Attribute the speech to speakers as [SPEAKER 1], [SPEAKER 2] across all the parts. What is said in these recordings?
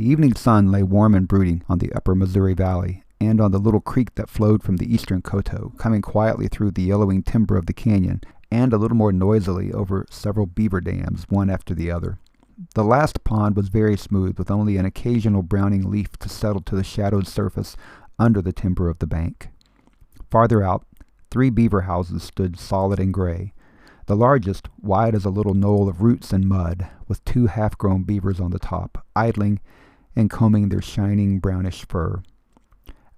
[SPEAKER 1] The evening sun lay warm and brooding on the upper Missouri Valley and on the little creek that flowed from the eastern Coteau, coming quietly through the yellowing timber of the canyon and a little more noisily over several beaver dams, one after the other. The last pond was very smooth, with only an occasional browning leaf to settle to the shadowed surface under the timber of the bank. Farther out, 3 beaver houses stood solid and gray, the largest wide as a little knoll of roots and mud, with 2 half-grown beavers on the top, idling and combing their shining brownish fur.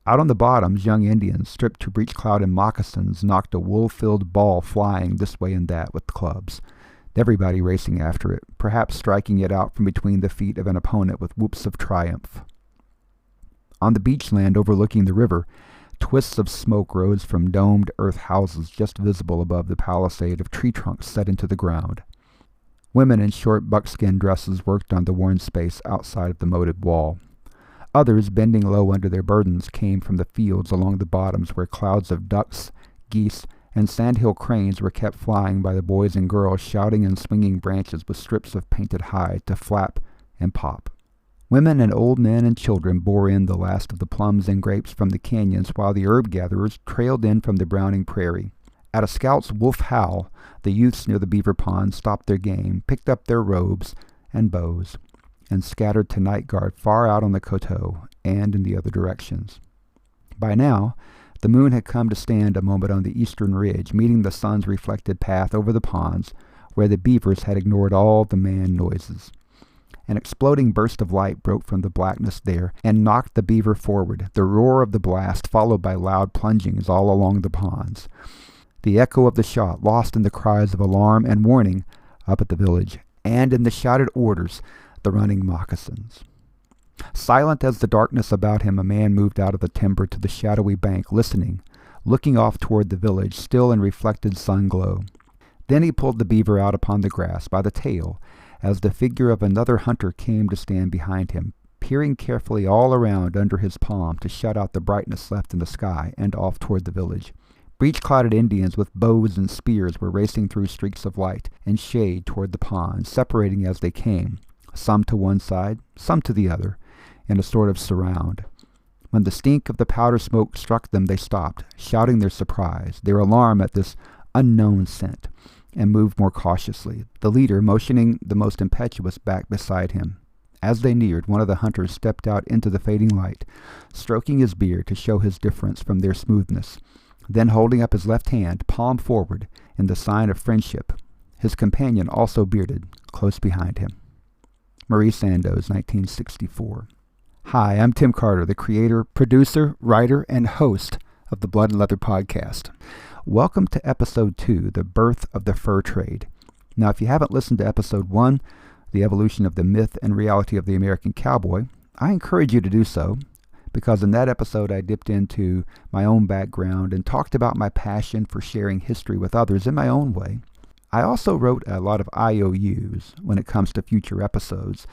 [SPEAKER 1] Out on the bottoms, young Indians, stripped to breechclout and moccasins, knocked a wool-filled ball flying this way and that with clubs, everybody racing after it, perhaps striking it out from between the feet of an opponent with whoops of triumph. On the beachland overlooking the river, twists of smoke rose from domed earth houses just visible above the palisade of tree trunks set into the ground. Women in short buckskin dresses worked on the worn space outside of the moated wall. Others, bending low under their burdens, came from the fields along the bottoms where clouds of ducks, geese, and sandhill cranes were kept flying by the boys and girls shouting and swinging branches with strips of painted hide to flap and pop. Women and old men and children bore in the last of the plums and grapes from the canyons while the herb gatherers trailed in from the browning prairie. At a scout's wolf howl, the youths near the beaver pond stopped their game, picked up their robes and bows, and scattered to night guard far out on the Coteau and in the other directions. By now, the moon had come to stand a moment on the eastern ridge, meeting the sun's reflected path over the ponds, where the beavers had ignored all the man noises. An exploding burst of light broke from the blackness there and knocked the beaver forward, the roar of the blast followed by loud plungings all along the ponds. The echo of the shot lost in the cries of alarm and warning up at the village, and in the shouted orders, the running moccasins. Silent as the darkness about him, a man moved out of the timber to the shadowy bank, listening, looking off toward the village, still in reflected sun glow. Then he pulled the beaver out upon the grass by the tail, as the figure of another hunter came to stand behind him, peering carefully all around under his palm to shut out the brightness left in the sky, and off toward the village. Breech-clouded Indians with bows and spears were racing through streaks of light and shade toward the pond, separating as they came, some to one side, some to the other, in a sort of surround. When the stink of the powder smoke struck them, they stopped, shouting their surprise, their alarm at this unknown scent, and moved more cautiously, the leader motioning the most impetuous back beside him. As they neared, one of the hunters stepped out into the fading light, stroking his beard to show his difference from their smoothness, then holding up his left hand, palm forward, in the sign of friendship, his companion also bearded, close behind him. Marie Sandoz, 1964. Hi, I'm Tim Carter, the creator, producer, writer, and host of the Blood and Leather podcast. Welcome to Episode 2, The Birth of the Fur Trade. Now, if you haven't listened to Episode 1, The Evolution of the Myth and Reality of the American Cowboy, I encourage you to do so, because in that episode I dipped into my own background and talked about my passion for sharing history with others in my own way. I also wrote a lot of IOUs when it comes to future episodes,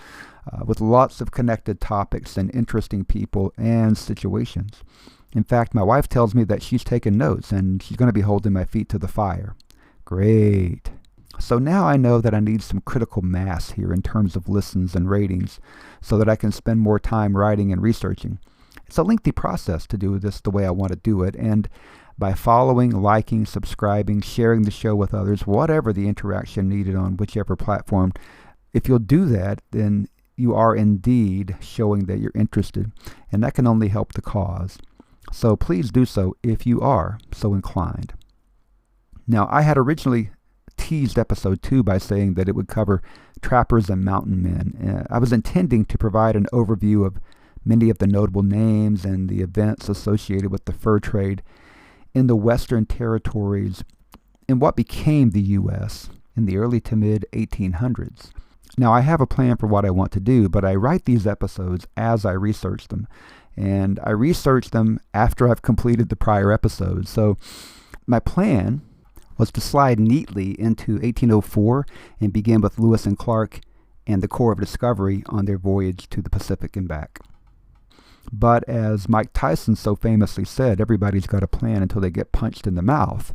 [SPEAKER 1] with lots of connected topics and interesting people and situations. In fact, my wife tells me that she's taken notes and she's going to be holding my feet to the fire. Great. So now I know that I need some critical mass here in terms of listens and ratings so that I can spend more time writing and researching. It's a lengthy process to do this the way I want to do it, and by following, liking, subscribing, sharing the show with others, whatever the interaction needed on whichever platform, if you'll do that, then you are indeed showing that you're interested, and that can only help the cause. So please do so if you are so inclined. Now, I had originally teased Episode 2 by saying that it would cover trappers and mountain men. I was intending to provide an overview of many of the notable names and the events associated with the fur trade in the Western territories in what became the U.S. in the early to mid-1800s. Now, I have a plan for what I want to do, but I write these episodes as I research them, and I research them after I've completed the prior episodes. So my plan was to slide neatly into 1804 and begin with Lewis and Clark and the Corps of Discovery on their voyage to the Pacific and back. But as Mike Tyson so famously said, everybody's got a plan until they get punched in the mouth.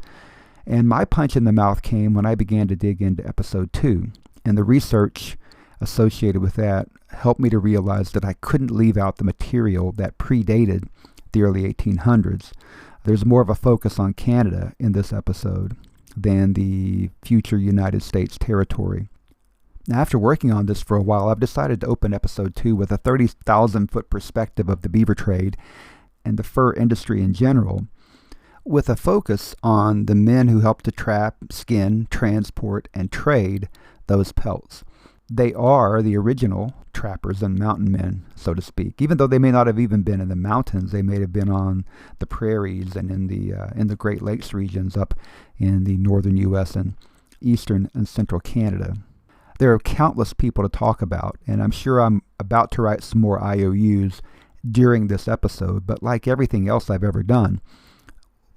[SPEAKER 1] And my punch in the mouth came when I began to dig into Episode 2 and the research associated with that helped me to realize that I couldn't leave out the material that predated the early 1800s. There's more of a focus on Canada in this episode than the future United States territory. Now, after working on this for a while, I've decided to open episode 2 with a 30,000-foot perspective of the beaver trade and the fur industry in general, with a focus on the men who helped to trap, skin, transport, and trade those pelts. They are the original trappers and mountain men, so to speak. Even though they may not have even been in the mountains, they may have been on the prairies and in the Great Lakes regions up in the northern U.S. and eastern and central Canada. There are countless people to talk about, and I'm sure I'm about to write some more IOUs during this episode, but like everything else I've ever done,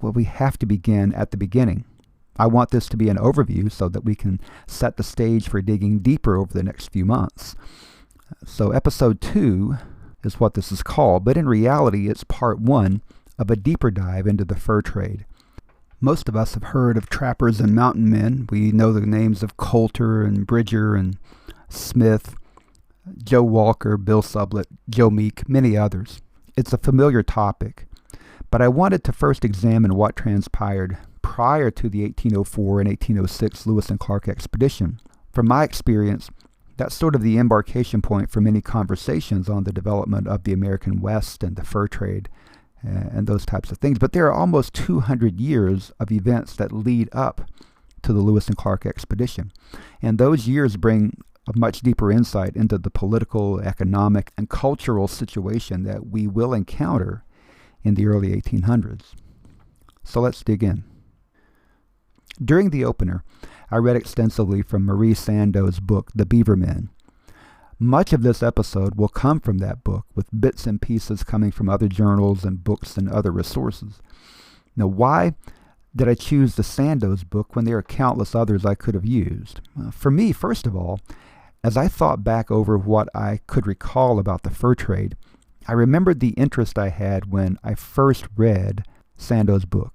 [SPEAKER 1] well, we have to begin at the beginning. I want this to be an overview so that we can set the stage for digging deeper over the next few months. So episode 2 is what this is called, but in reality it's part 1 of a deeper dive into the fur trade. Most of us have heard of trappers and mountain men. We know the names of Coulter and Bridger and Smith, Joe Walker, Bill Sublett, Joe Meek, many others. It's a familiar topic, but I wanted to first examine what transpired prior to the 1804 and 1806 Lewis and Clark expedition. From my experience, that's sort of the embarkation point for many conversations on the development of the American West and the fur trade and those types of things. But there are almost 200 years of events that lead up to the Lewis and Clark expedition. And those years bring a much deeper insight into the political, economic, and cultural situation that we will encounter in the early 1800s. So let's dig in. During the opener, I read extensively from Marie Sandeau's book, The Beaver Men. Much of this episode will come from that book, with bits and pieces coming from other journals and books and other resources. Now, why did I choose the Sandeau's book when there are countless others I could have used? For me, first of all, as I thought back over what I could recall about the fur trade, I remembered the interest I had when I first read Sandeau's book.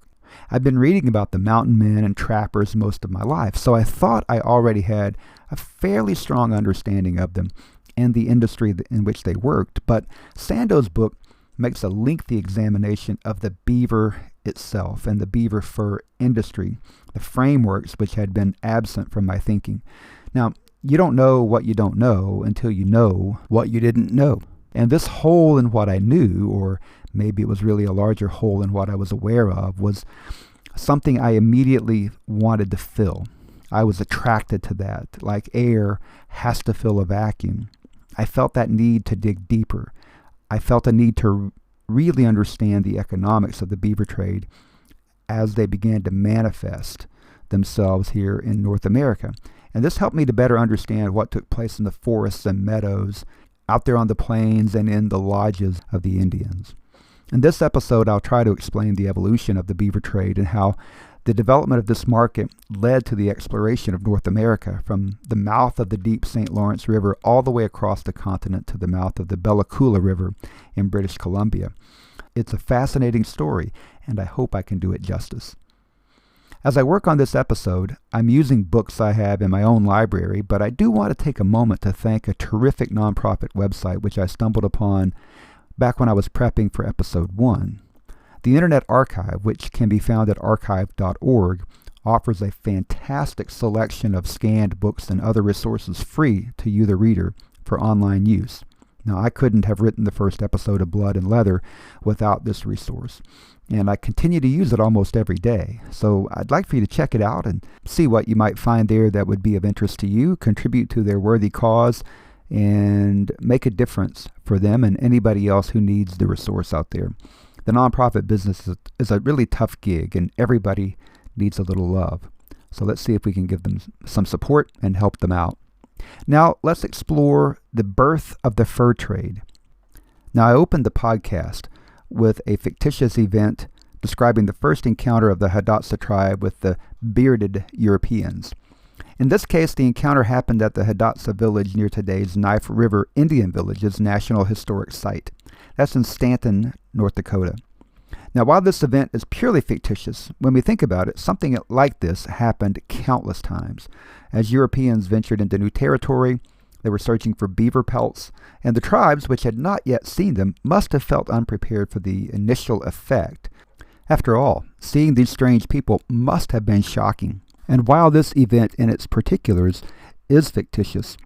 [SPEAKER 1] I've been reading about the mountain men and trappers most of my life, so I thought I already had a fairly strong understanding of them and the industry in which they worked, but Sandeau's book makes a lengthy examination of the beaver itself and the beaver fur industry, the frameworks which had been absent from my thinking. Now, you don't know what you don't know until you know what you didn't know. And this hole in what I knew, or maybe it was really a larger hole in what I was aware of, was something I immediately wanted to fill. I was attracted to that, like air has to fill a vacuum. I felt that need to dig deeper. I felt a need to really understand the economics of the beaver trade as they began to manifest themselves here in North America. And this helped me to better understand what took place in the forests and meadows, out there on the plains and in the lodges of the Indians. In this episode, I'll try to explain the evolution of the beaver trade and how the development of this market led to the exploration of North America from the mouth of the deep St. Lawrence River all the way across the continent to the mouth of the Bella Coola River in British Columbia. It's a fascinating story, and I hope I can do it justice. As I work on this episode, I'm using books I have in my own library, but I do want to take a moment to thank a terrific nonprofit website which I stumbled upon back when I was prepping for episode 1. The Internet Archive, which can be found at archive.org, offers a fantastic selection of scanned books and other resources free to you, the reader, for online use. Now, I couldn't have written the first episode of Blood and Leather without this resource, and I continue to use it almost every day. So I'd like for you to check it out and see what you might find there that would be of interest to you, contribute to their worthy cause, and make a difference for them and anybody else who needs the resource out there. The nonprofit business is a really tough gig, and everybody needs a little love. So let's see if we can give them some support and help them out. Now, let's explore the birth of the fur trade. Now, I opened the podcast with a fictitious event describing the first encounter of the Hidatsa tribe with the bearded Europeans. In this case, the encounter happened at the Hidatsa village near today's Knife River Indian Village's National Historic Site. That's in Stanton, North Dakota. Now, while this event is purely fictitious, when we think about it, something like this happened countless times. As Europeans ventured into new territory, They were searching for beaver pelts, and the tribes, which had not yet seen them, must have felt unprepared for the initial effect. After all, seeing these strange people must have been shocking. And while this event in its particulars is fictitious,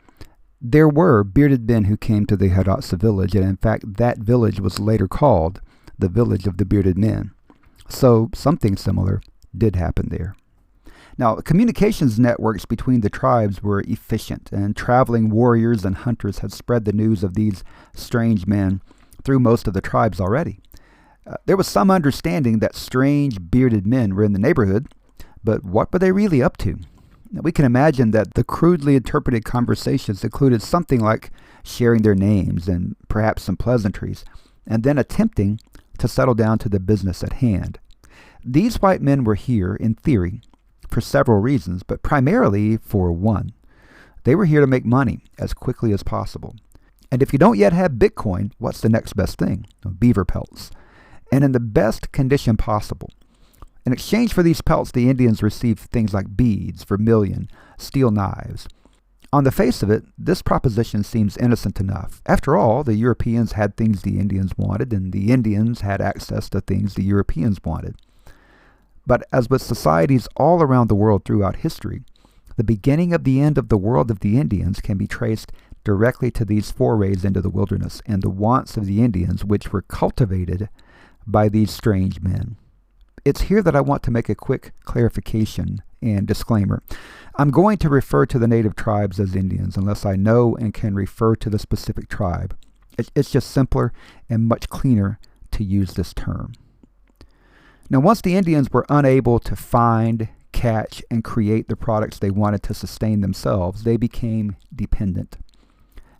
[SPEAKER 1] there were bearded men who came to the Hidatsa village, and in fact that village was later called the Village of the Bearded Men. So something similar did happen there. Now, communications networks between the tribes were efficient, and traveling warriors and hunters had spread the news of these strange men through most of the tribes already. There was some understanding that strange bearded men were in the neighborhood, but what were they really up to? Now, we can imagine that the crudely interpreted conversations included something like sharing their names and perhaps some pleasantries, and then attempting to settle down to the business at hand. These white men were here, in theory, for several reasons, but primarily for one. They were here to make money as quickly as possible. And if you don't yet have Bitcoin, what's the next best thing? Beaver pelts. And in the best condition possible. In exchange for these pelts, the Indians received things like beads, vermilion, steel knives. On the face of it, this proposition seems innocent enough. After all, the Europeans had things the Indians wanted, and the Indians had access to things the Europeans wanted. But as with societies all around the world throughout history, the beginning of the end of the world of the Indians can be traced directly to these forays into the wilderness and the wants of the Indians, which were cultivated by these strange men. It's here that I want to make a quick clarification and disclaimer. I'm going to refer to the native tribes as Indians unless I know and can refer to the specific tribe. It's just simpler and much cleaner to use this term. Now, once the Indians were unable to find, catch, and create the products they wanted to sustain themselves, they became dependent.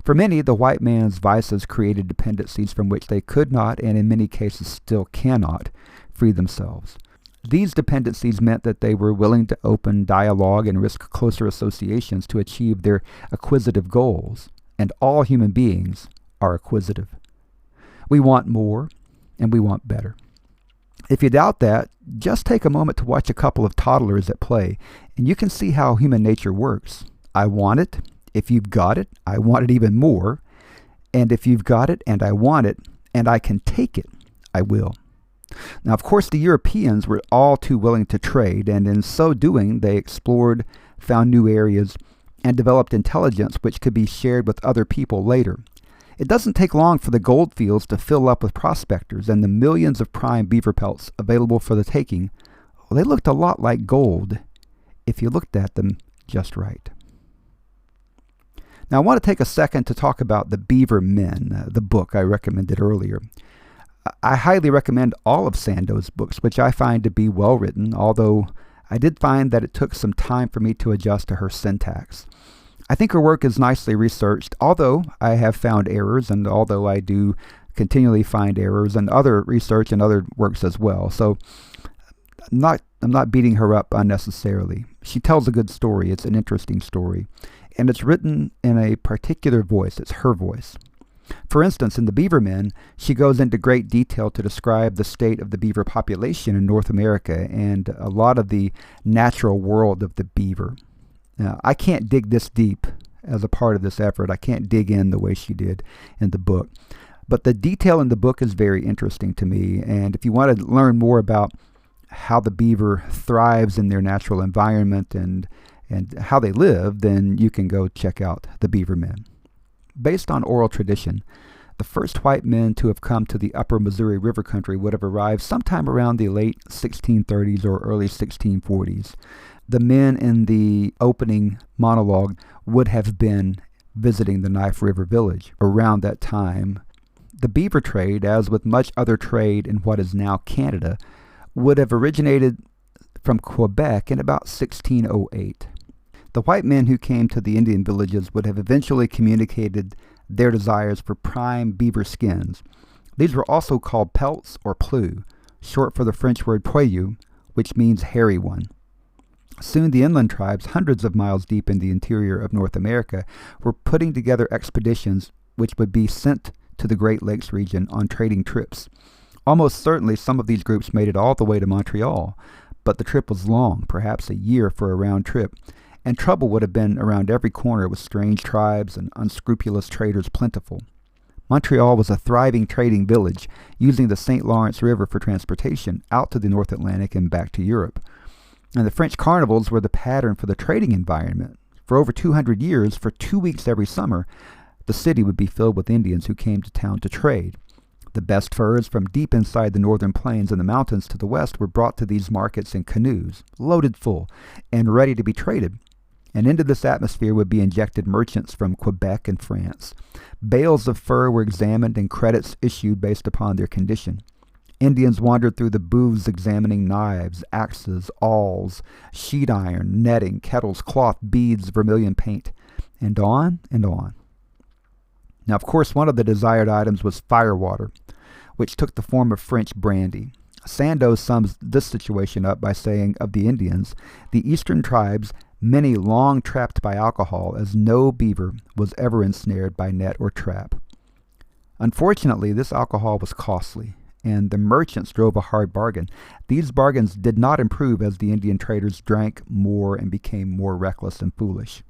[SPEAKER 1] For many, the white man's vices created dependencies from which they could not, and in many cases still cannot, free themselves. These dependencies meant that they were willing to open dialogue and risk closer associations to achieve their acquisitive goals, and all human beings are acquisitive. We want more, and we want better. If you doubt that, just take a moment to watch a couple of toddlers at play, and you can see how human nature works. I want it. If you've got it, I want it even more. And if you've got it and I want it, and I can take it, I will. Now, of course, the Europeans were all too willing to trade, and in so doing, they explored, found new areas, and developed intelligence which could be shared with other people later. It doesn't take long for the gold fields to fill up with prospectors, and the millions of prime beaver pelts available for the taking, well, they looked a lot like gold if you looked at them just right. Now, I want to take a second to talk about The Beaver Men, the book I recommended earlier. I highly recommend all of Sando's books, which I find to be well written, although I did find that it took some time for me to adjust to her syntax. I think her work is nicely researched, although I have found errors, and although I do continually find errors in other research and other works as well. So I'm not beating her up unnecessarily. She tells a good story. It's an interesting story. And it's written in a particular voice. It's her voice. For instance, in The Beaver Men, she goes into great detail to describe the state of the beaver population in North America and a lot of the natural world of the beaver. Now, I can't dig this deep as a part of this effort. I can't dig in the way she did in the book. But the detail in the book is very interesting to me. And if you want to learn more about how the beaver thrives in their natural environment and how they live, then you can go check out The Beaver Men. Based on oral tradition, the first white men to have come to the upper Missouri River country would have arrived sometime around the late 1630s or early 1640s. The men in the opening monologue would have been visiting the Knife River village around that time. The beaver trade, as with much other trade in what is now Canada, would have originated from Quebec in about 1608. The white men who came to the Indian villages would have eventually communicated their desires for prime beaver skins. These were also called pelts or plus, short for the French word poilu, which means hairy one. Soon the inland tribes, hundreds of miles deep in the interior of North America, were putting together expeditions which would be sent to the Great Lakes region on trading trips. Almost certainly some of these groups made it all the way to Montreal, but the trip was long, perhaps a year for a round trip, and trouble would have been around every corner with strange tribes and unscrupulous traders plentiful. Montreal was a thriving trading village, using the St. Lawrence River for transportation out to the North Atlantic and back to Europe. And the French carnivals were the pattern for the trading environment. For over 200 years, for 2 weeks every summer, the city would be filled with Indians who came to town to trade. The best furs from deep inside the northern plains and the mountains to the west were brought to these markets in canoes, loaded full, and ready to be traded. And into this atmosphere would be injected merchants from Quebec and France. Bales of fur were examined and credits issued based upon their condition. Indians wandered through the booths examining knives, axes, awls, sheet iron, netting, kettles, cloth, beads, vermilion paint, and on and on. Now, of course, one of the desired items was firewater, which took the form of French brandy. Sandoz sums this situation up by saying of the Indians, the eastern tribes, many long trapped by alcohol, as no beaver was ever ensnared by net or trap. Unfortunately, this alcohol was costly, and the merchants drove a hard bargain. These bargains did not improve as the Indian traders drank more and became more reckless and foolish.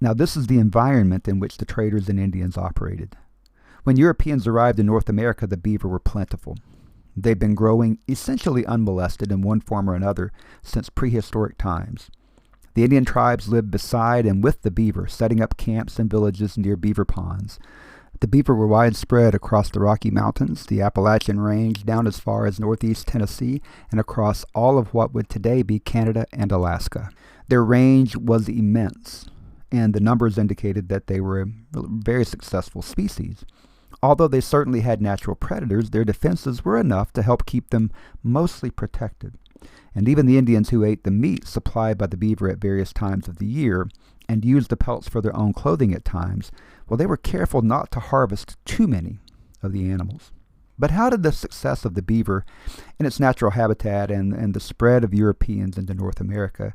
[SPEAKER 1] Now, this is the environment in which the traders and Indians operated. When Europeans arrived in North America, the beaver were plentiful. They've been growing essentially unmolested in one form or another since prehistoric times. The Indian tribes lived beside and with the beaver, setting up camps and villages near beaver ponds. The beaver were widespread across the Rocky Mountains, the Appalachian Range, down as far as northeast Tennessee, and across all of what would today be Canada and Alaska. Their range was immense, and the numbers indicated that they were a very successful species. Although they certainly had natural predators, their defenses were enough to help keep them mostly protected. And even the Indians who ate the meat supplied by the beaver at various times of the year and used the pelts for their own clothing at times, well, they were careful not to harvest too many of the animals. But how did the success of the beaver in its natural habitat and the spread of Europeans into North America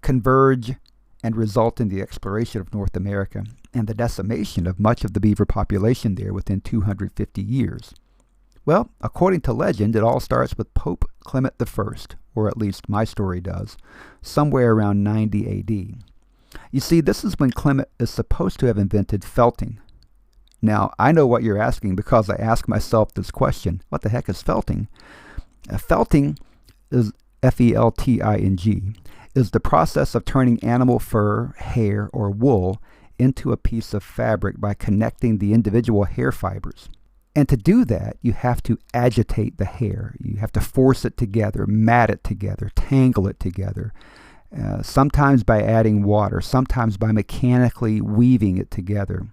[SPEAKER 1] converge and result in the exploration of North America and the decimation of much of the beaver population there within 250 years? Well, according to legend, it all starts with Pope Clement I, or at least my story does, somewhere around 90 AD. You see, this is when Clement is supposed to have invented felting. Now, I know what you're asking because I ask myself this question. What the heck is felting? Felting is F-E-L-T-I-N-G, is the process of turning animal fur, hair, or wool into a piece of fabric by connecting the individual hair fibers. And to do that, you have to agitate the hair. You have to force it together, mat it together, tangle it together, sometimes by adding water, sometimes by mechanically weaving it together.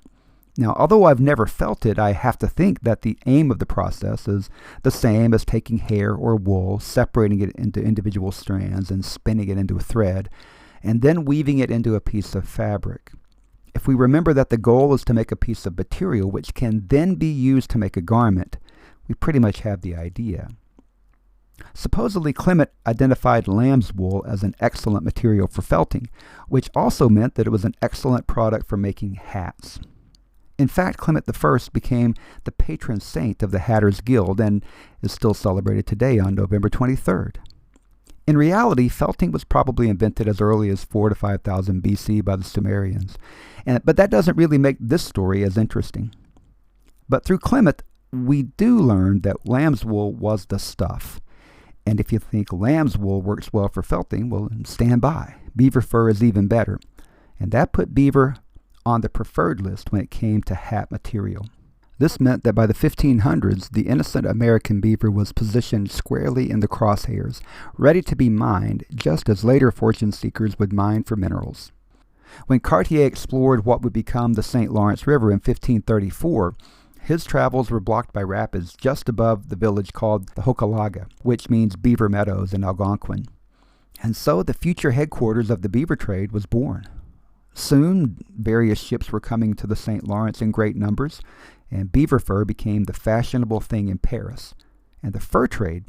[SPEAKER 1] Now, although I've never felt it, I have to think that the aim of the process is the same as taking hair or wool, separating it into individual strands and spinning it into a thread, and then weaving it into a piece of fabric. If we remember that the goal is to make a piece of material which can then be used to make a garment, we pretty much have the idea. Supposedly, Clement identified lamb's wool as an excellent material for felting, which also meant that it was an excellent product for making hats. In fact, Clement I became the patron saint of the Hatters Guild and is still celebrated today on November 23rd. In reality, felting was probably invented as early as 4,000 to 5,000 BC by the Sumerians, but that doesn't really make this story as interesting. But through Clement, we do learn that lamb's wool was the stuff. And if you think lamb's wool works well for felting, well, stand by. Beaver fur is even better. And that put beaver on the preferred list when it came to hat material. This meant that by the 1500s, the innocent American beaver was positioned squarely in the crosshairs, ready to be mined, just as later fortune seekers would mine for minerals. When Cartier explored what would become the St. Lawrence River in 1534, his travels were blocked by rapids just above the village called the Hochelaga, which means beaver meadows in Algonquin. And so the future headquarters of the beaver trade was born. Soon, various ships were coming to the St. Lawrence in great numbers, and beaver fur became the fashionable thing in Paris, and the fur trade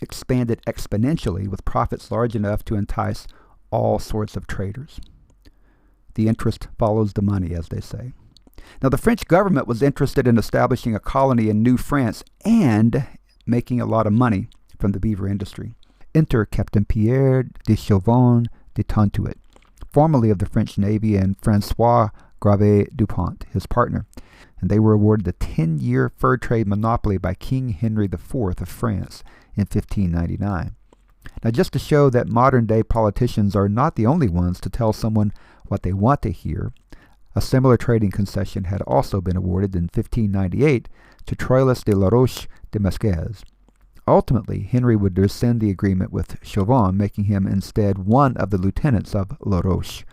[SPEAKER 1] expanded exponentially with profits large enough to entice all sorts of traders. The interest follows the money, as they say. Now, the French government was interested in establishing a colony in New France and making a lot of money from the beaver industry. Enter Captain Pierre de Chauvin de Tontuit, formerly of the French Navy, and Francois Gravé Dupont, his partner. And they were awarded a 10-year fur trade monopoly by King Henry IV of France in 1599. Now, just to show that modern-day politicians are not the only ones to tell someone what they want to hear, a similar trading concession had also been awarded in 1598 to Troilus de la Roche de Masquez. Ultimately, Henry would rescind the agreement with Chauvin, making him instead one of the lieutenants of La Roche.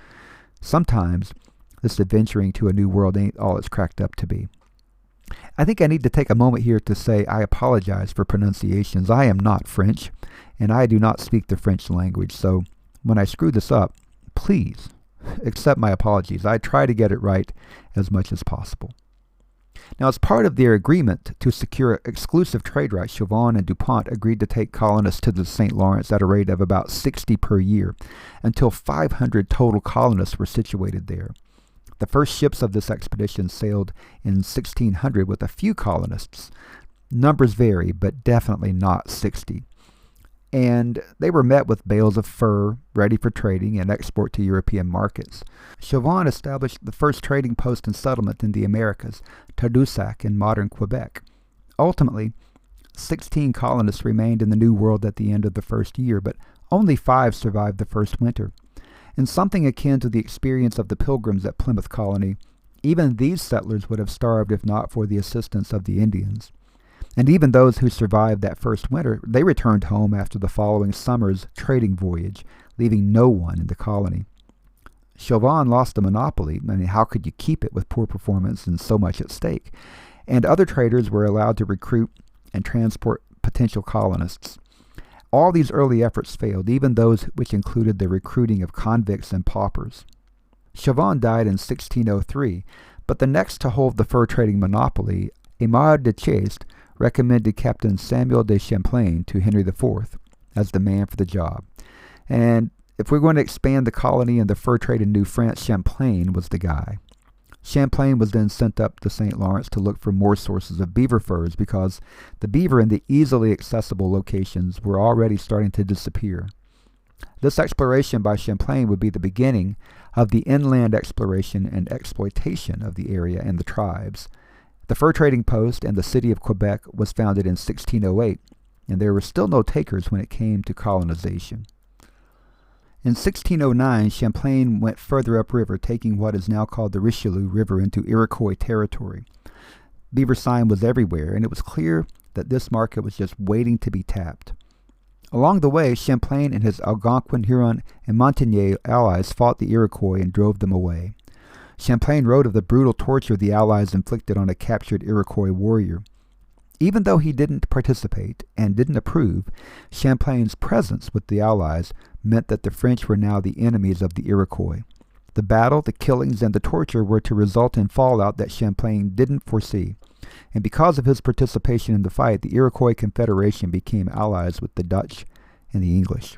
[SPEAKER 1] Sometimes, this adventuring to a new world ain't all it's cracked up to be. I think I need to take a moment here to say I apologize for pronunciations. I am not French, and I do not speak the French language, so when I screw this up, please accept my apologies. I try to get it right as much as possible. Now, as part of their agreement to secure exclusive trade rights, Chauvin and Dupont agreed to take colonists to the St. Lawrence at a rate of about 60 per year, until 500 total colonists were situated there. The first ships of this expedition sailed in 1600 with a few colonists. Numbers vary, but definitely not 60. And they were met with bales of fur, ready for trading and export to European markets. Chauvin established the first trading post and settlement in the Americas, Tadoussac in modern Quebec. Ultimately, 16 colonists remained in the New World at the end of the first year, but only 5 survived the first winter. In something akin to the experience of the Pilgrims at Plymouth Colony, even these settlers would have starved if not for the assistance of the Indians. And even those who survived that first winter, they returned home after the following summer's trading voyage, leaving no one in the colony. Chauvin lost the monopoly. I mean, how could you keep it with poor performance and so much at stake? And other traders were allowed to recruit and transport potential colonists. All these early efforts failed, even those which included the recruiting of convicts and paupers. Chauvin died in 1603, but the next to hold the fur trading monopoly, Aimard de Chastes, recommended Captain Samuel de Champlain to Henry IV as the man for the job. And if we're going to expand the colony and the fur trade in New France, Champlain was the guy. Champlain was then sent up the St. Lawrence to look for more sources of beaver furs because the beaver in the easily accessible locations were already starting to disappear. This exploration by Champlain would be the beginning of the inland exploration and exploitation of the area and the tribes. The fur trading post and the city of Quebec was founded in 1608, and there were still no takers when it came to colonization. In 1609, Champlain went further upriver, taking what is now called the Richelieu River into Iroquois territory. Beaver sign was everywhere, and it was clear that this market was just waiting to be tapped. Along the way, Champlain and his Algonquin, Huron, and Montagnais allies fought the Iroquois and drove them away. Champlain wrote of the brutal torture the Allies inflicted on a captured Iroquois warrior. Even though he didn't participate and didn't approve, Champlain's presence with the Allies meant that the French were now the enemies of the Iroquois. The battle, the killings, and the torture were to result in fallout that Champlain didn't foresee. And because of his participation in the fight, the Iroquois Confederation became allies with the Dutch and the English.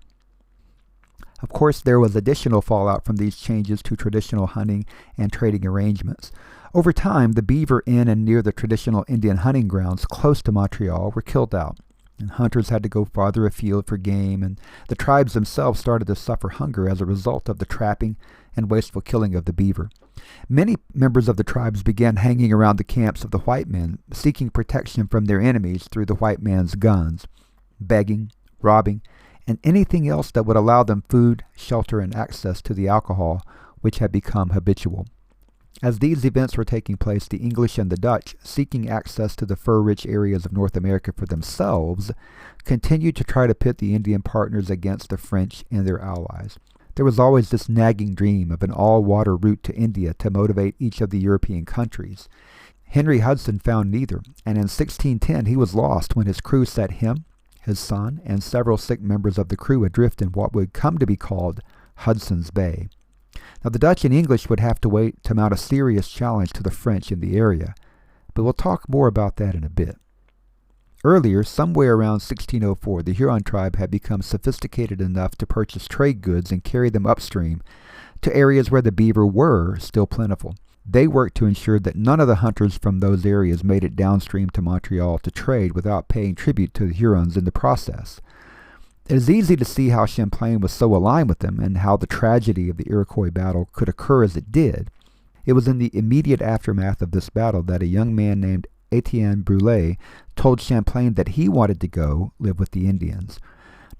[SPEAKER 1] Of course, there was additional fallout from these changes to traditional hunting and trading arrangements. Over time, the beaver in and near the traditional Indian hunting grounds close to Montreal were killed out, and hunters had to go farther afield for game, and the tribes themselves started to suffer hunger as a result of the trapping and wasteful killing of the beaver. Many members of the tribes began hanging around the camps of the white men, seeking protection from their enemies through the white man's guns, begging, robbing, and anything else that would allow them food, shelter, and access to the alcohol, which had become habitual. As these events were taking place, the English and the Dutch, seeking access to the fur-rich areas of North America for themselves, continued to try to pit the Indian partners against the French and their allies. There was always this nagging dream of an all-water route to India to motivate each of the European countries. Henry Hudson found neither, and in 1610 he was lost when his crew set him, his son, and several sick members of the crew adrift in what would come to be called Hudson's Bay. Now, the Dutch and English would have to wait to mount a serious challenge to the French in the area, but we'll talk more about that in a bit. Earlier, somewhere around 1604, the Huron tribe had become sophisticated enough to purchase trade goods and carry them upstream to areas where the beaver were still plentiful. They worked to ensure that none of the hunters from those areas made it downstream to Montreal to trade without paying tribute to the Hurons in the process. It is easy to see how Champlain was so aligned with them and how the tragedy of the Iroquois battle could occur as it did. It was in the immediate aftermath of this battle that a young man named Etienne Brulé told Champlain that he wanted to go live with the Indians.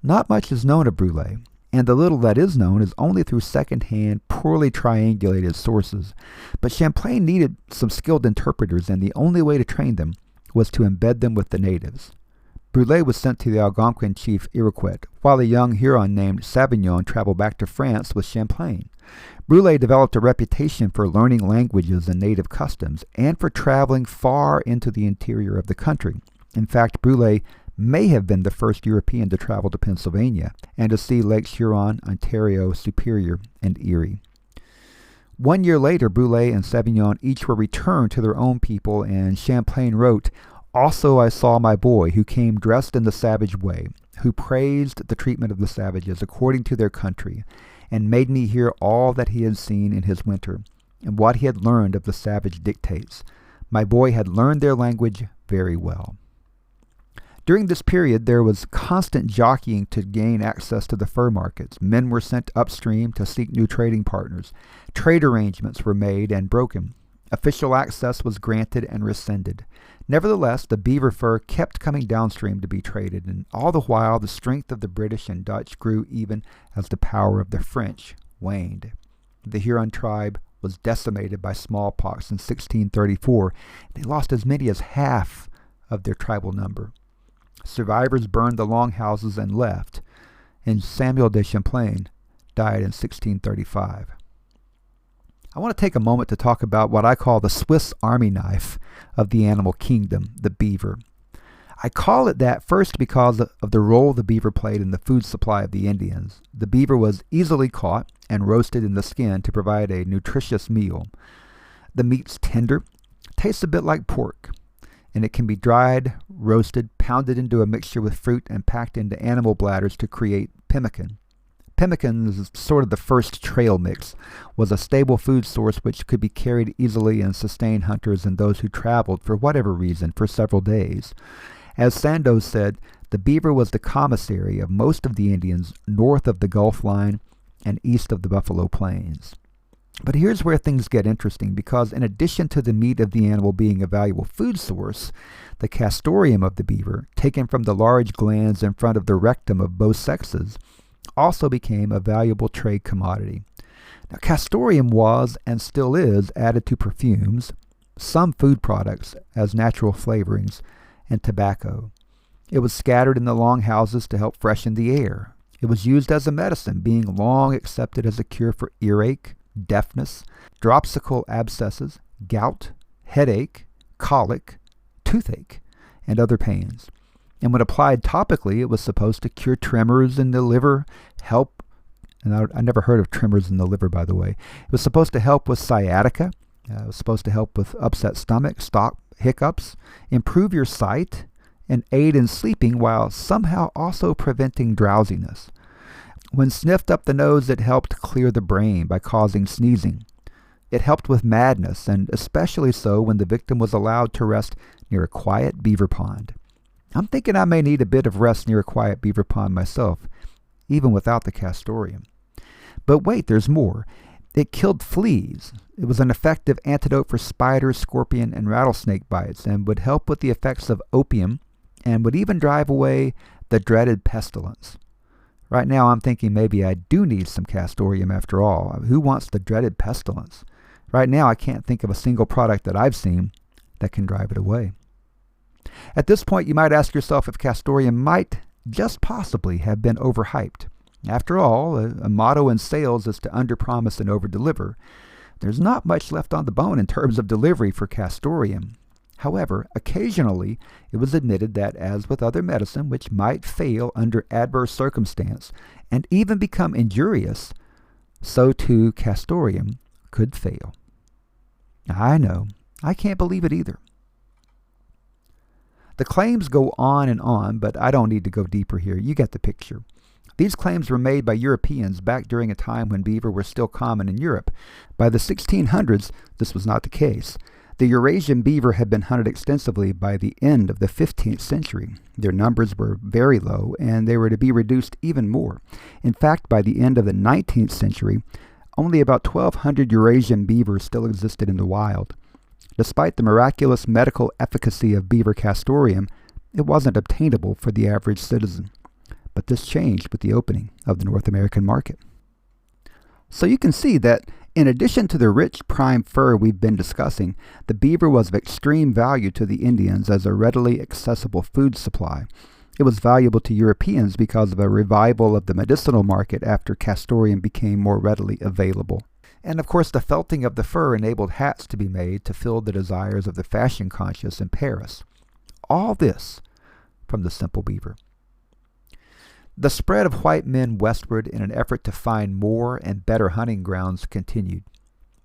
[SPEAKER 1] Not much is known of Brulé, and the little that is known is only through second-hand, poorly triangulated sources. But Champlain needed some skilled interpreters, and the only way to train them was to embed them with the natives. Brulé was sent to the Algonquin chief Iroquois, while a young Huron named Savignon traveled back to France with Champlain. Brulé developed a reputation for learning languages and native customs, and for traveling far into the interior of the country. In fact, Brulé may have been the first European to travel to Pennsylvania and to see Lakes Huron, Ontario, Superior, and Erie. 1 year later, Brulé and Savignon each were returned to their own people, and Champlain wrote, "Also I saw my boy, who came dressed in the savage way, who praised the treatment of the savages according to their country, and made me hear all that he had seen in his winter, and what he had learned of the savage dictates. My boy had learned their language very well." During this period, there was constant jockeying to gain access to the fur markets. Men were sent upstream to seek new trading partners. Trade arrangements were made and broken. Official access was granted and rescinded. Nevertheless, the beaver fur kept coming downstream to be traded, and all the while the strength of the British and Dutch grew even as the power of the French waned. The Huron tribe was decimated by smallpox in 1634. They lost as many as half of their tribal number. Survivors burned the longhouses and left, and Samuel de Champlain died in 1635. I want to take a moment to talk about what I call the Swiss Army knife of the animal kingdom, the beaver. I call it that first because of the role the beaver played in the food supply of the Indians. The beaver was easily caught and roasted in the skin to provide a nutritious meal. The meat's tender, tastes a bit like pork, and it can be dried, roasted, pounded into a mixture with fruit, and packed into animal bladders to create pemmican. Pemmican is sort of the first trail mix, was a stable food source which could be carried easily and sustain hunters and those who traveled, for whatever reason, for several days. As Sandoz said, the beaver was the commissary of most of the Indians north of the Gulf line and east of the Buffalo Plains. But here's where things get interesting, because in addition to the meat of the animal being a valuable food source, the castoreum of the beaver, taken from the large glands in front of the rectum of both sexes, also became a valuable trade commodity. Now, castoreum was, and still is, added to perfumes, some food products as natural flavorings, and tobacco. It was scattered in the longhouses to help freshen the air. It was used as a medicine, being long accepted as a cure for earache, deafness, dropsical abscesses, gout, headache, colic, toothache, and other pains. And when applied topically, it was supposed to cure tremors in the liver, help, and I never heard of tremors in the liver, by the way. It was supposed to help with sciatica. It was supposed to help with upset stomach, hiccups, improve your sight, and aid in sleeping while somehow also preventing drowsiness. When sniffed up the nose, it helped clear the brain by causing sneezing. It helped with madness, and especially so when the victim was allowed to rest near a quiet beaver pond. I'm thinking I may need a bit of rest near a quiet beaver pond myself, even without the castoreum. But wait, there's more. It killed fleas. It was an effective antidote for spider, scorpion, and rattlesnake bites, and would help with the effects of opium, and would even drive away the dreaded pestilence. Right now I'm thinking maybe I do need some castoreum after all. Who wants the dreaded pestilence? Right now I can't think of a single product that I've seen that can drive it away. At this point, you might ask yourself if castoreum might just possibly have been overhyped. After all, a motto in sales is to underpromise and overdeliver. There's not much left on the bone in terms of delivery for castoreum. However, occasionally it was admitted that, as with other medicine which might fail under adverse circumstance and even become injurious, so too castoreum could fail. I know, I can't believe it either. The claims go on and on, but I don't need to go deeper here. You get the picture. These claims were made by Europeans back during a time when beaver were still common in Europe. By the 1600s, this was not the case. The Eurasian beaver had been hunted extensively by the end of the 15th century. Their numbers were very low, and they were to be reduced even more. In fact, by the end of the 19th century, only about 1,200 Eurasian beavers still existed in the wild. Despite the miraculous medical efficacy of beaver castoreum, it wasn't obtainable for the average citizen. But this changed with the opening of the North American market. So you can see that in addition to the rich prime fur we've been discussing, the beaver was of extreme value to the Indians as a readily accessible food supply. It was valuable to Europeans because of a revival of the medicinal market after castoreum became more readily available. And of course, the felting of the fur enabled hats to be made to fill the desires of the fashion conscious in Paris. All this from the simple beaver. The spread of white men westward in an effort to find more and better hunting grounds continued.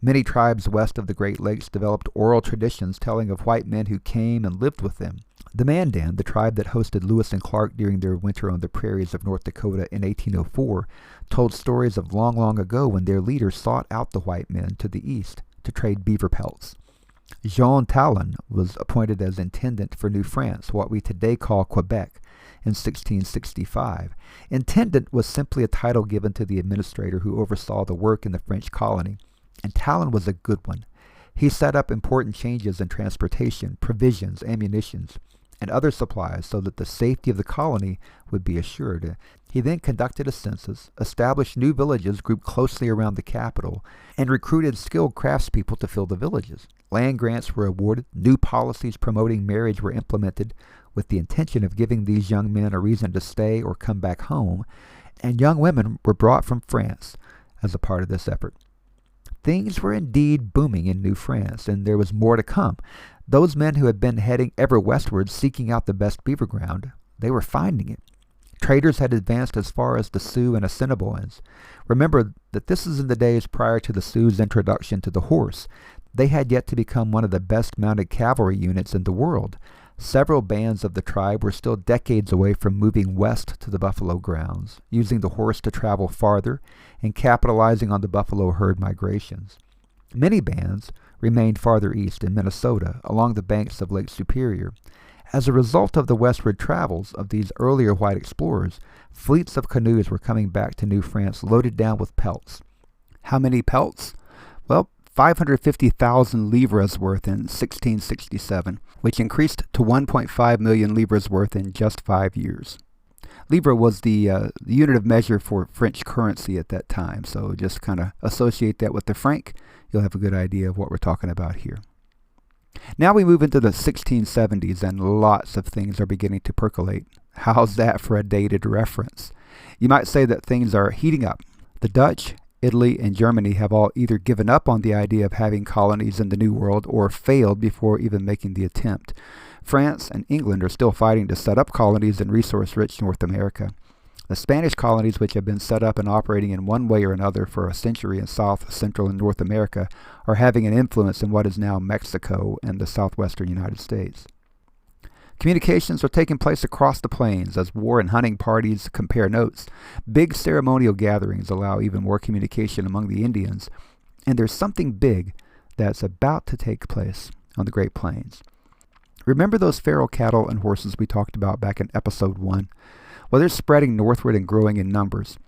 [SPEAKER 1] Many tribes west of the Great Lakes developed oral traditions telling of white men who came and lived with them. The Mandan, the tribe that hosted Lewis and Clark during their winter on the prairies of North Dakota in 1804, told stories of long, long ago when their leaders sought out the white men to the east to trade beaver pelts. Jean Talon was appointed as intendant for New France, what we today call Quebec, in 1665. Intendant was simply a title given to the administrator who oversaw the work in the French colony, and Talon was a good one. He set up important changes in transportation, provisions, ammunitions, and other supplies so that the safety of the colony would be assured. He then conducted a census, established new villages grouped closely around the capital, and recruited skilled craftspeople to fill the villages. Land grants were awarded, new policies promoting marriage were implemented with the intention of giving these young men a reason to stay or come back home, and young women were brought from France as a part of this effort. Things were indeed booming in New France, and there was more to come. Those men who had been heading ever westward seeking out the best beaver ground, they were finding it. Traders had advanced as far as the Sioux and Assiniboines. Remember that this is in the days prior to the Sioux's introduction to the horse. They had yet to become one of the best mounted cavalry units in the world. Several bands of the tribe were still decades away from moving west to the buffalo grounds, using the horse to travel farther and capitalizing on the buffalo herd migrations. Many bands remained farther east in Minnesota, along the banks of Lake Superior. As a result of the westward travels of these earlier white explorers, fleets of canoes were coming back to New France loaded down with pelts. How many pelts? Well, 550,000 livres worth in 1667, which increased to 1.5 million livres worth in just 5 years. Livre was the unit of measure for French currency at that time, so just kind of associate that with the franc. You'll have a good idea of what we're talking about here. Now we move into the 1670s, and lots of things are beginning to percolate. How's that for a dated reference? You might say that things are heating up. The Dutch, Italy, and Germany have all either given up on the idea of having colonies in the New World or failed before even making the attempt. France and England are still fighting to set up colonies in resource-rich North America. The Spanish colonies, which have been set up and operating in one way or another for a century in South, Central, and North America, are having an influence in what is now Mexico and the southwestern United States. Communications are taking place across the plains as war and hunting parties compare notes. Big ceremonial gatherings allow even more communication among the Indians, and there's something big that's about to take place on the Great Plains. Remember those feral cattle and horses we talked about back in episode 1? Well, they're spreading northward and growing in numbers.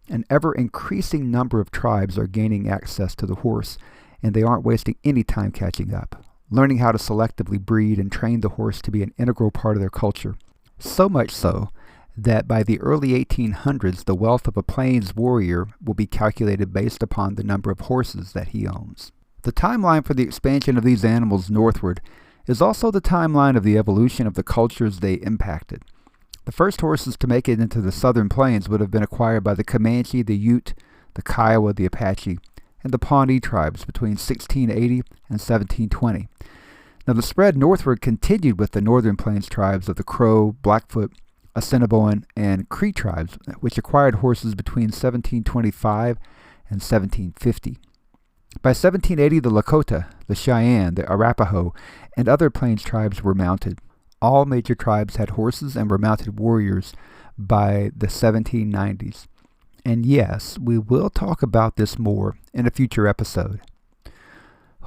[SPEAKER 1] An ever-increasing number of tribes are gaining access to the horse, and they aren't wasting any time catching up, learning how to selectively breed and train the horse to be an integral part of their culture. So much so that by the early 1800s, the wealth of a plains warrior will be calculated based upon the number of horses that he owns. The timeline for the expansion of these animals northward is also the timeline of the evolution of the cultures they impacted. The first horses to make it into the southern plains would have been acquired by the Comanche, the Ute, the Kiowa, the Apache, and the Pawnee tribes between 1680 and 1720. Now the spread northward continued with the northern plains tribes of the Crow, Blackfoot, Assiniboine, and Cree tribes, which acquired horses between 1725 and 1750. By 1780, the Lakota, the Cheyenne, the Arapaho, and other plains tribes were mounted. All major tribes had horses and were mounted warriors by the 1790s. And yes, we will talk about this more in a future episode.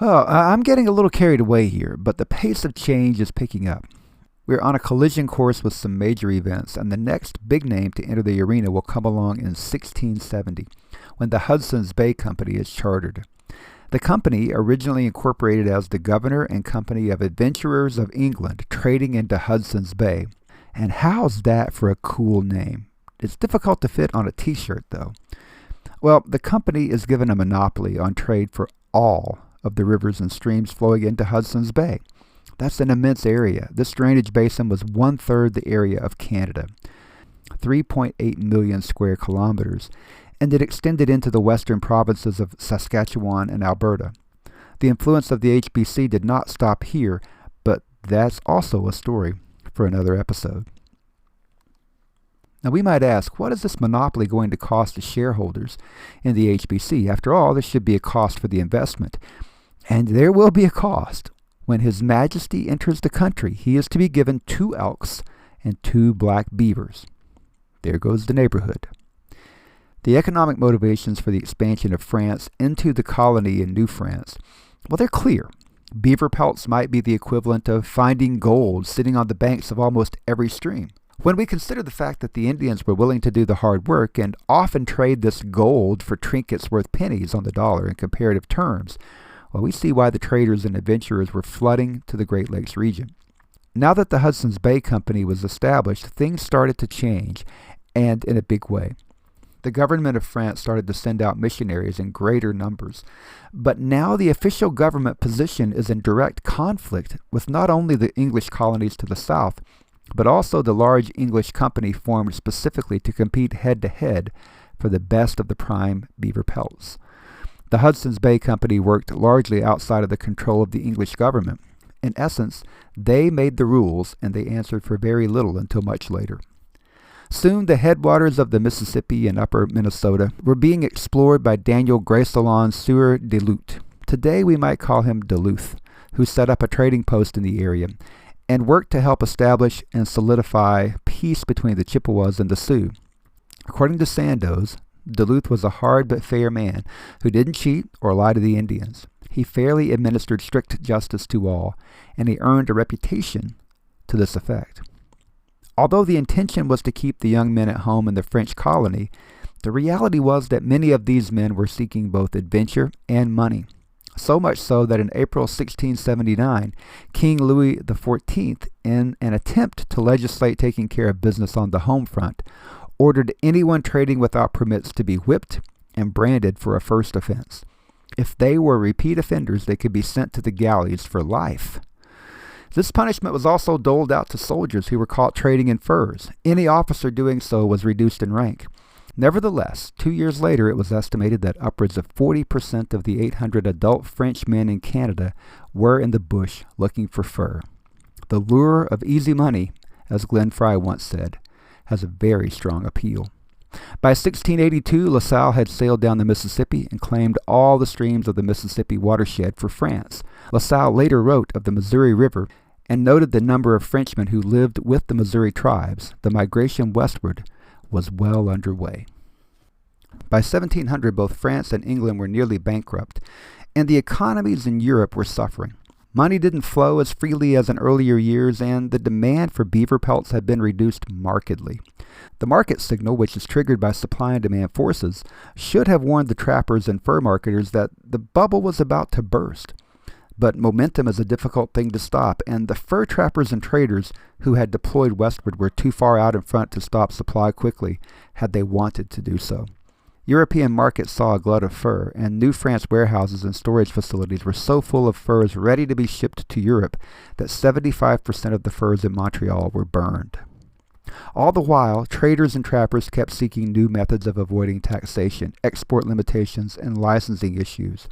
[SPEAKER 1] Well, I'm getting a little carried away here, but the pace of change is picking up. We're on a collision course with some major events, and the next big name to enter the arena will come along in 1670, when the Hudson's Bay Company is chartered. The company, originally incorporated as the Governor and Company of Adventurers of England, trading into Hudson's Bay. And how's that for a cool name? It's difficult to fit on a t-shirt, though. Well, the company is given a monopoly on trade for all of the rivers and streams flowing into Hudson's Bay. That's an immense area. This drainage basin was 1/3 the area of Canada, 3.8 million square kilometers, and it extended into the western provinces of Saskatchewan and Alberta. The influence of the HBC did not stop here, but that's also a story for another episode. Now we might ask, what is this monopoly going to cost the shareholders in the HBC? After all, there should be a cost for the investment. And there will be a cost. When His Majesty enters the country, he is to be given 2 elks and 2 black beavers. There goes the neighborhood. The economic motivations for the expansion of France into the colony in New France, well, they're clear. Beaver pelts might be the equivalent of finding gold sitting on the banks of almost every stream. When we consider the fact that the Indians were willing to do the hard work and often trade this gold for trinkets worth pennies on the dollar in comparative terms, well, we see why the traders and adventurers were flooding to the Great Lakes region. Now that the Hudson's Bay Company was established, things started to change, and in a big way. The government of France started to send out missionaries in greater numbers. But now the official government position is in direct conflict with not only the English colonies to the south, but also the large English company formed specifically to compete head-to-head for the best of the prime beaver pelts. The Hudson's Bay Company worked largely outside of the control of the English government. In essence, they made the rules, and they answered for very little until much later. Soon the headwaters of the Mississippi and upper Minnesota were being explored by Daniel Greysolon Sieur de Luth. Today we might call him Duluth, who set up a trading post in the area and worked to help establish and solidify peace between the Chippewas and the Sioux. According to Sandoz, Duluth was a hard but fair man who didn't cheat or lie to the Indians. He fairly administered strict justice to all, and he earned a reputation to this effect. Although the intention was to keep the young men at home in the French colony, the reality was that many of these men were seeking both adventure and money. So much so that in April 1679, King Louis XIV, in an attempt to legislate taking care of business on the home front, ordered anyone trading without permits to be whipped and branded for a first offense. If they were repeat offenders, they could be sent to the galleys for life. This punishment was also doled out to soldiers who were caught trading in furs. Any officer doing so was reduced in rank. Nevertheless, 2 years later, it was estimated that upwards of 40% of the 800 adult French men in Canada were in the bush looking for fur. The lure of easy money, as Glenn Fry once said, has a very strong appeal. By 1682, La Salle had sailed down the Mississippi and claimed all the streams of the Mississippi watershed for France. La Salle later wrote of the Missouri River and noted the number of Frenchmen who lived with the Missouri tribes. The migration westward was well underway. By 1700, both France and England were nearly bankrupt, and the economies in Europe were suffering. Money didn't flow as freely as in earlier years, and the demand for beaver pelts had been reduced markedly. The market signal, which is triggered by supply and demand forces, should have warned the trappers and fur marketers that the bubble was about to burst. But momentum is a difficult thing to stop, and the fur trappers and traders who had deployed westward were too far out in front to stop supply quickly, had they wanted to do so. European markets saw a glut of fur, and New France warehouses and storage facilities were so full of furs ready to be shipped to Europe that 75% of the furs in Montreal were burned. All the while, traders and trappers kept seeking new methods of avoiding taxation, export limitations, and licensing issues.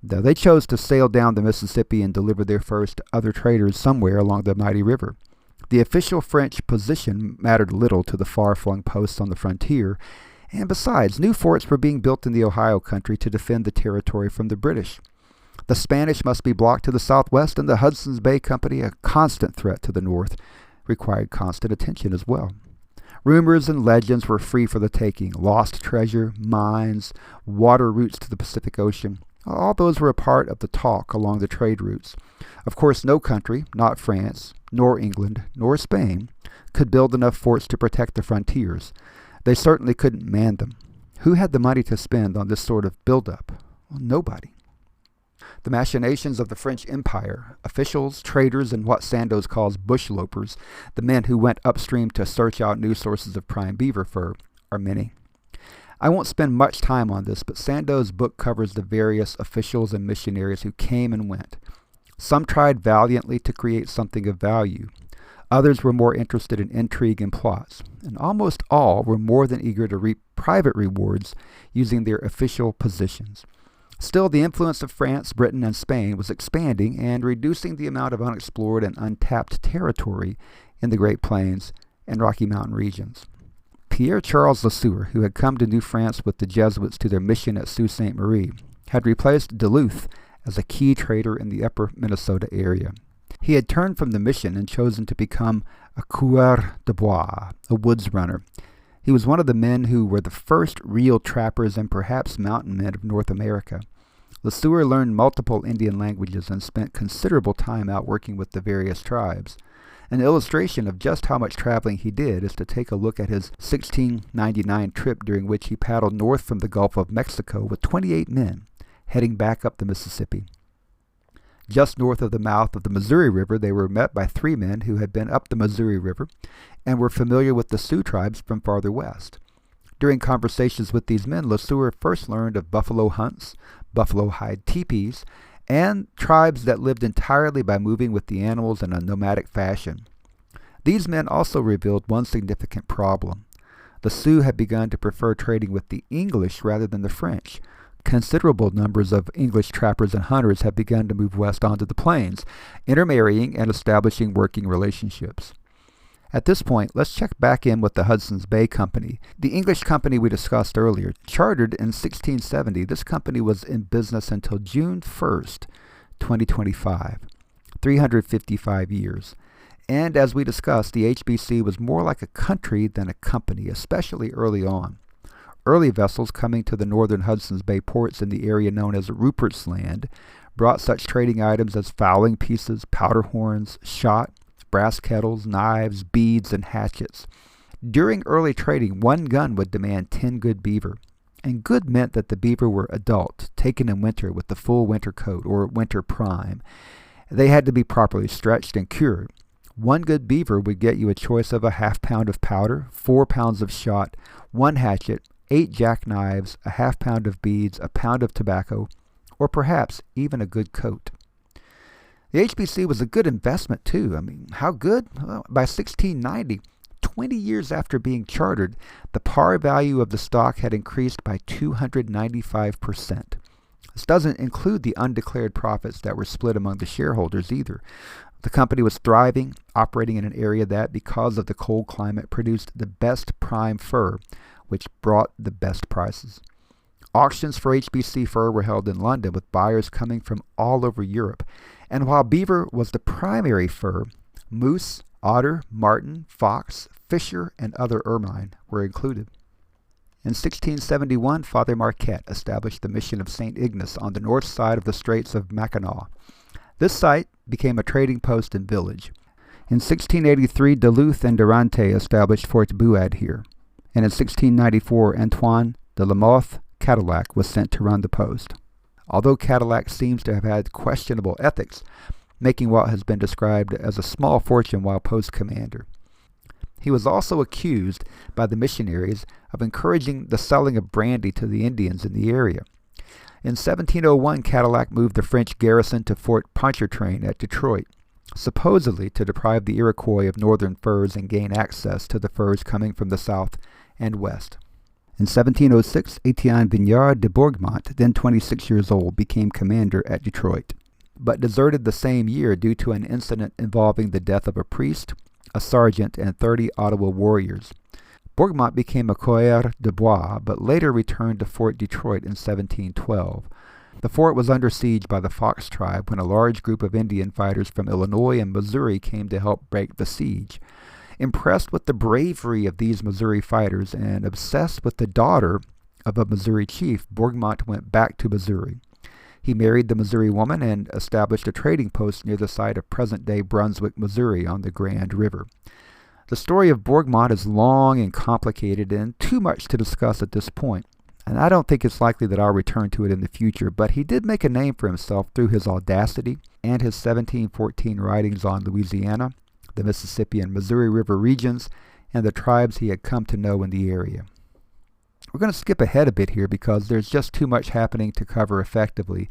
[SPEAKER 1] Though they chose to sail down the Mississippi and deliver their furs to other traders somewhere along the mighty river. The official French position mattered little to the far-flung posts on the frontier, and besides, new forts were being built in the Ohio country to defend the territory from the British. The Spanish must be blocked to the southwest, and the Hudson's Bay Company, a constant threat to the north, required constant attention as well. Rumors and legends were free for the taking. Lost treasure, mines, water routes to the Pacific Ocean. All those were a part of the talk along the trade routes. Of course, no country, not France, nor England, nor Spain, could build enough forts to protect the frontiers. They certainly couldn't man them. Who had the money to spend on this sort of build-up? Well, nobody. The machinations of the French Empire, officials, traders, and what Sandoz calls bushlopers, the men who went upstream to search out new sources of prime beaver fur, are many. I won't spend much time on this, but Sandoz's book covers the various officials and missionaries who came and went. Some tried valiantly to create something of value. Others were more interested in intrigue and plots, and almost all were more than eager to reap private rewards using their official positions. Still, the influence of France, Britain, and Spain was expanding and reducing the amount of unexplored and untapped territory in the Great Plains and Rocky Mountain regions. Pierre Charles Lesueur, who had come to New France with the Jesuits to their mission at Sault Ste. Marie, had replaced Duluth as a key trader in the upper Minnesota area. He had turned from the mission and chosen to become a coureur de bois, a woods runner. He was one of the men who were the first real trappers and perhaps mountain men of North America. Lesueur learned multiple Indian languages and spent considerable time out working with the various tribes. An illustration of just how much traveling he did is to take a look at his 1699 trip, during which he paddled north from the Gulf of Mexico with 28 men, heading back up the Mississippi. Just north of the mouth of the Missouri River, they were met by 3 men who had been up the Missouri River and were familiar with the Sioux tribes from farther west. During conversations with these men, Lesueur first learned of buffalo hunts, buffalo hide teepees, and tribes that lived entirely by moving with the animals in a nomadic fashion. These men also revealed one significant problem. The Sioux had begun to prefer trading with the English rather than the French. Considerable numbers of English trappers and hunters had begun to move west onto the plains, intermarrying and establishing working relationships. At this point, let's check back in with the Hudson's Bay Company. The English company we discussed earlier. Chartered in 1670, this company was in business until June 1st, 2025, 355 years. And as we discussed, the HBC was more like a country than a company, especially early on. Early vessels coming to the northern Hudson's Bay ports in the area known as Rupert's Land brought such trading items as fowling pieces, powder horns, shot, brass kettles, knives, beads, and hatchets. During early trading, one gun would demand 10 good beaver, and good meant that the beaver were adult, taken in winter with the full winter coat or winter prime. They had to be properly stretched and cured. One good beaver would get you a choice of a ½ pound of powder, 4 pounds of shot, 1 hatchet, 8 jackknives, a ½ pound of beads, a pound of tobacco, or perhaps even a good coat. The HBC was a good investment too. How good? Well, by 1690, 20 years after being chartered, the par value of the stock had increased by 295%. This doesn't include the undeclared profits that were split among the shareholders either. The company was thriving, operating in an area that, because of the cold climate, produced the best prime fur, which brought the best prices. Auctions for HBC fur were held in London, with buyers coming from all over Europe. And while beaver was the primary fur, moose, otter, marten, fox, fisher, and other ermine were included. In 1671, Father Marquette established the mission of St. Ignace on the north side of the Straits of Mackinac. This site became a trading post and village. In 1683, Duluth and Durante established Fort Buade here. And in 1694, Antoine de la Mothe Cadillac was sent to run the post. Although Cadillac seems to have had questionable ethics, making what has been described as a small fortune while post commander. He was also accused by the missionaries of encouraging the selling of brandy to the Indians in the area. In 1701, Cadillac moved the French garrison to Fort Pontchartrain at Detroit, supposedly to deprive the Iroquois of northern furs and gain access to the furs coming from the south and west. In 1706, Etienne Vignard de Bourgmont, then 26 years old, became commander at Detroit, but deserted the same year due to an incident involving the death of a priest, a sergeant, and 30 Ottawa warriors. Bourgmont became a coureur de bois, but later returned to Fort Detroit in 1712. The fort was under siege by the Fox tribe when a large group of Indian fighters from Illinois and Missouri came to help break the siege. Impressed with the bravery of these Missouri fighters and obsessed with the daughter of a Missouri chief, Bourgmont went back to Missouri. He married the Missouri woman and established a trading post near the site of present-day Brunswick, Missouri on the Grand River. The story of Bourgmont is long and complicated and too much to discuss at this point, and I don't think it's likely that I'll return to it in the future, but he did make a name for himself through his audacity and his 1714 writings on Louisiana, the Mississippi and Missouri River regions, and the tribes he had come to know in the area. We're going to skip ahead a bit here because there's just too much happening to cover effectively,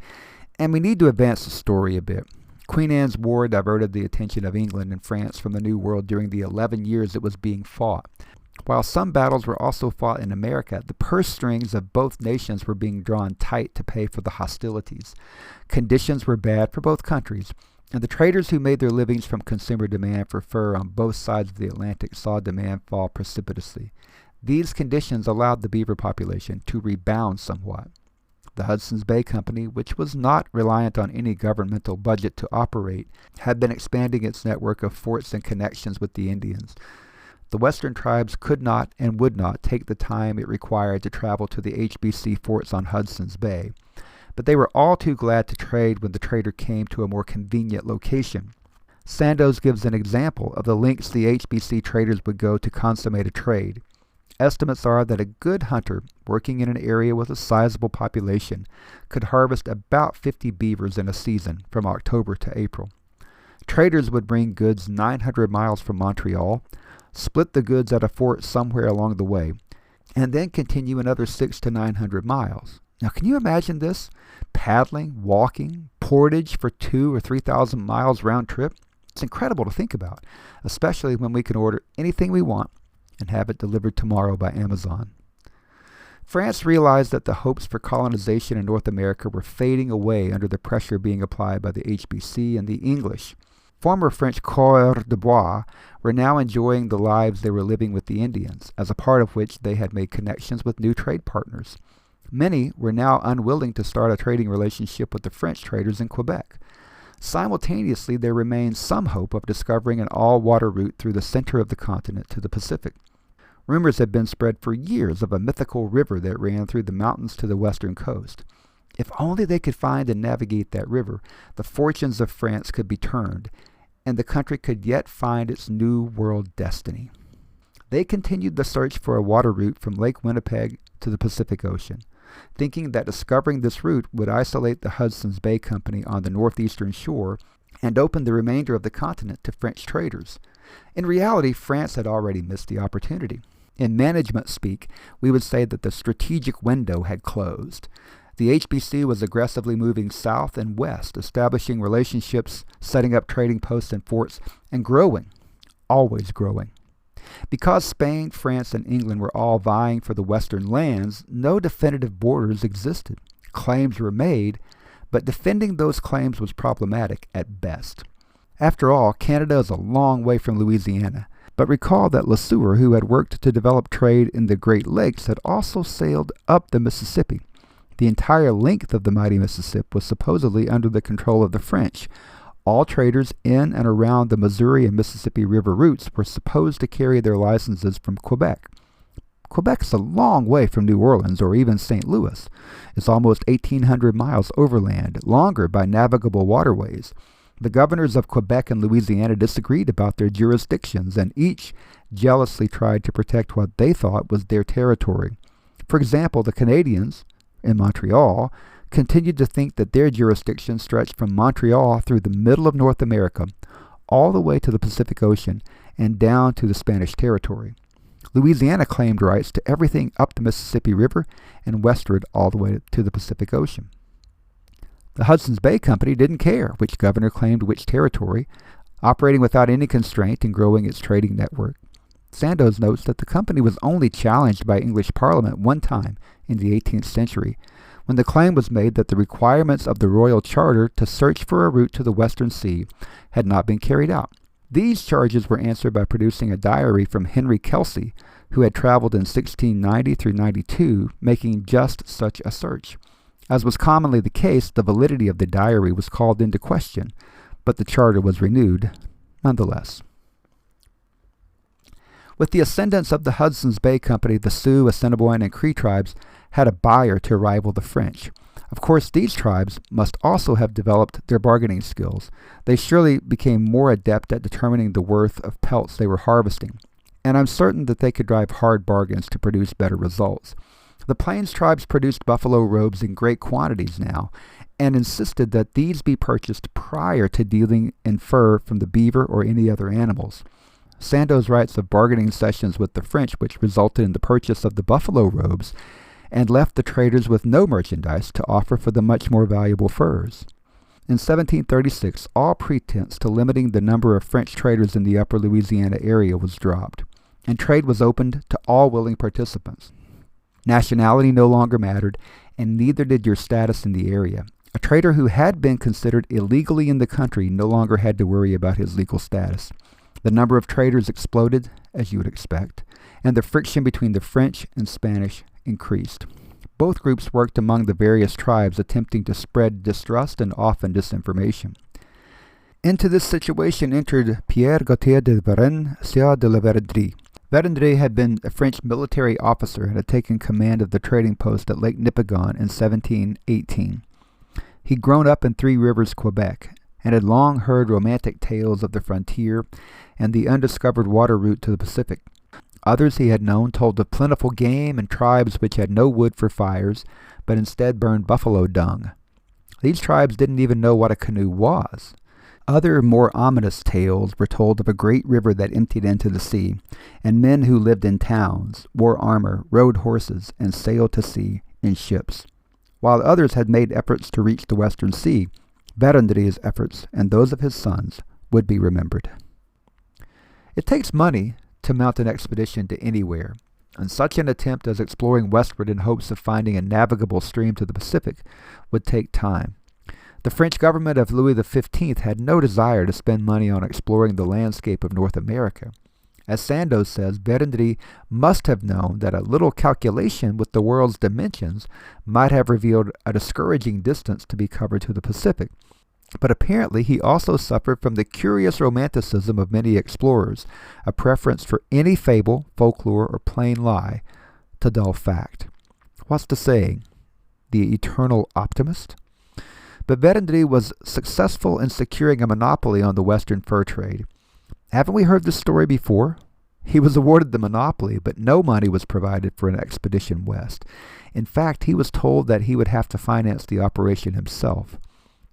[SPEAKER 1] and we need to advance the story a bit. Queen Anne's War diverted the attention of England and France from the New World during the 11 years it was being fought. While some battles were also fought in America, the purse strings of both nations were being drawn tight to pay for the hostilities. Conditions were bad for both countries, and the traders who made their livings from consumer demand for fur on both sides of the Atlantic saw demand fall precipitously. These conditions allowed the beaver population to rebound somewhat. The Hudson's Bay Company, which was not reliant on any governmental budget to operate, had been expanding its network of forts and connections with the Indians. The western tribes could not and would not take the time it required to travel to the HBC forts on Hudson's Bay, but they were all too glad to trade when the trader came to a more convenient location. Sandoz gives an example of the lengths the HBC traders would go to consummate a trade. Estimates are that a good hunter working in an area with a sizable population could harvest about 50 beavers in a season from October to April. Traders would bring goods 900 miles from Montreal, split the goods at a fort somewhere along the way, and then continue another 600 to 900 miles. Now, can you imagine this? Paddling, walking, portage for 2,000 or 3,000 miles round trip? It's incredible to think about, especially when we can order anything we want and have it delivered tomorrow by Amazon. France realized that the hopes for colonization in North America were fading away under the pressure being applied by the HBC and the English. Former French coureurs de bois were now enjoying the lives they were living with the Indians, as a part of which they had made connections with new trade partners. Many were now unwilling to start a trading relationship with the French traders in Quebec. Simultaneously, there remained some hope of discovering an all-water route through the center of the continent to the Pacific. Rumors had been spread for years of a mythical river that ran through the mountains to the western coast. If only they could find and navigate that river, the fortunes of France could be turned, and the country could yet find its new world destiny. They continued the search for a water route from Lake Winnipeg to the Pacific Ocean, thinking that discovering this route would isolate the Hudson's Bay Company on the northeastern shore and open the remainder of the continent to French traders. In reality, France had already missed the opportunity. In management speak, we would say that the strategic window had closed. The HBC was aggressively moving south and west, establishing relationships, setting up trading posts and forts, and growing, always growing. Because Spain, France, and England were all vying for the western lands, no definitive borders existed. Claims were made, but defending those claims was problematic at best. After all, Canada is a long way from Louisiana, but recall that Le Sueur, who had worked to develop trade in the Great Lakes, had also sailed up the Mississippi. The entire length of the mighty Mississippi was supposedly under the control of the French. All traders in and around the Missouri and Mississippi River routes were supposed to carry their licenses from Quebec. Quebec is a long way from New Orleans or even St. Louis. It's almost 1,800 miles overland, longer by navigable waterways. The governors of Quebec and Louisiana disagreed about their jurisdictions, and each jealously tried to protect what they thought was their territory. For example, the Canadians in Montreal continued to think that their jurisdiction stretched from Montreal through the middle of North America, all the way to the Pacific Ocean and down to the Spanish territory. Louisiana claimed rights to everything up the Mississippi River and westward all the way to the Pacific Ocean. The Hudson's Bay Company didn't care which governor claimed which territory, operating without any constraint and growing its trading network. Sandoz notes that the company was only challenged by English Parliament one time in the 18th century, when the claim was made that the requirements of the Royal Charter to search for a route to the Western Sea had not been carried out. These charges were answered by producing a diary from Henry Kelsey, who had traveled in 1690 through 92, making just such a search. As was commonly the case, the validity of the diary was called into question, but the charter was renewed nonetheless. With the ascendance of the Hudson's Bay Company, the Sioux, Assiniboine, and Cree tribes had a buyer to rival the French. Of course, these tribes must also have developed their bargaining skills. They surely became more adept at determining the worth of pelts they were harvesting, and I'm certain that they could drive hard bargains to produce better results. The Plains tribes produced buffalo robes in great quantities now, and insisted that these be purchased prior to dealing in fur from the beaver or any other animals. Sandoz writes of bargaining sessions with the French which resulted in the purchase of the buffalo robes and left the traders with no merchandise to offer for the much more valuable furs. In 1736, all pretense to limiting the number of French traders in the upper Louisiana area was dropped, and trade was opened to all willing participants. Nationality no longer mattered, and neither did your status in the area. A trader who had been considered illegally in the country no longer had to worry about his legal status. The number of traders exploded, as you would expect, and the friction between the French and Spanish increased. Both groups worked among the various tribes, attempting to spread distrust and often disinformation. Into this situation entered Pierre Gautier de Varennes, Sieur de la Vérendrye. Vérendrye had been a French military officer and had taken command of the trading post at Lake Nipigon in 1718. He'd grown up in Three Rivers, Quebec, and had long heard romantic tales of the frontier and the undiscovered water route to the Pacific. Others he had known told of plentiful game and tribes which had no wood for fires, but instead burned buffalo dung. These tribes didn't even know what a canoe was. Other, more ominous tales were told of a great river that emptied into the sea, and men who lived in towns, wore armor, rode horses, and sailed to sea in ships. While others had made efforts to reach the Western Sea, Vérendrye's efforts and those of his sons would be remembered. It takes money to mount an expedition to anywhere, and such an attempt as exploring westward in hopes of finding a navigable stream to the Pacific would take time. The French government of Louis XV had no desire to spend money on exploring the landscape of North America. As Sandoz says, Vérendrye must have known that a little calculation with the world's dimensions might have revealed a discouraging distance to be covered to the Pacific. But apparently he also suffered from the curious romanticism of many explorers, a preference for any fable, folklore, or plain lie to dull fact. What's the saying? The eternal optimist? But Vérendrye was successful in securing a monopoly on the western fur trade. Haven't we heard this story before? He was awarded the monopoly, but no money was provided for an expedition west. In fact, he was told that he would have to finance the operation himself.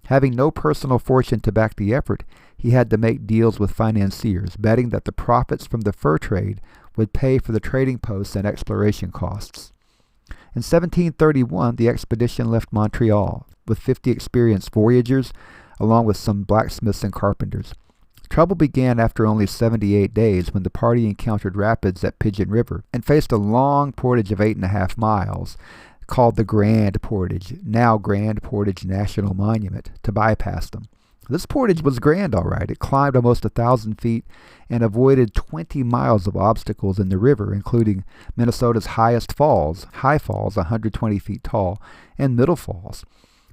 [SPEAKER 1] Having no personal fortune to back the effort, he had to make deals with financiers, betting that the profits from the fur trade would pay for the trading posts and exploration costs. In 1731, the expedition left Montreal, with 50 experienced voyagers, along with some blacksmiths and carpenters. Trouble began after only 78 days when the party encountered rapids at Pigeon River and faced a long portage of 8.5 miles, called the Grand Portage, now Grand Portage National Monument, to bypass them. This portage was grand, all right. It climbed almost 1,000 feet and avoided 20 miles of obstacles in the river, including Minnesota's highest falls, High Falls, 120 feet tall, and Middle Falls.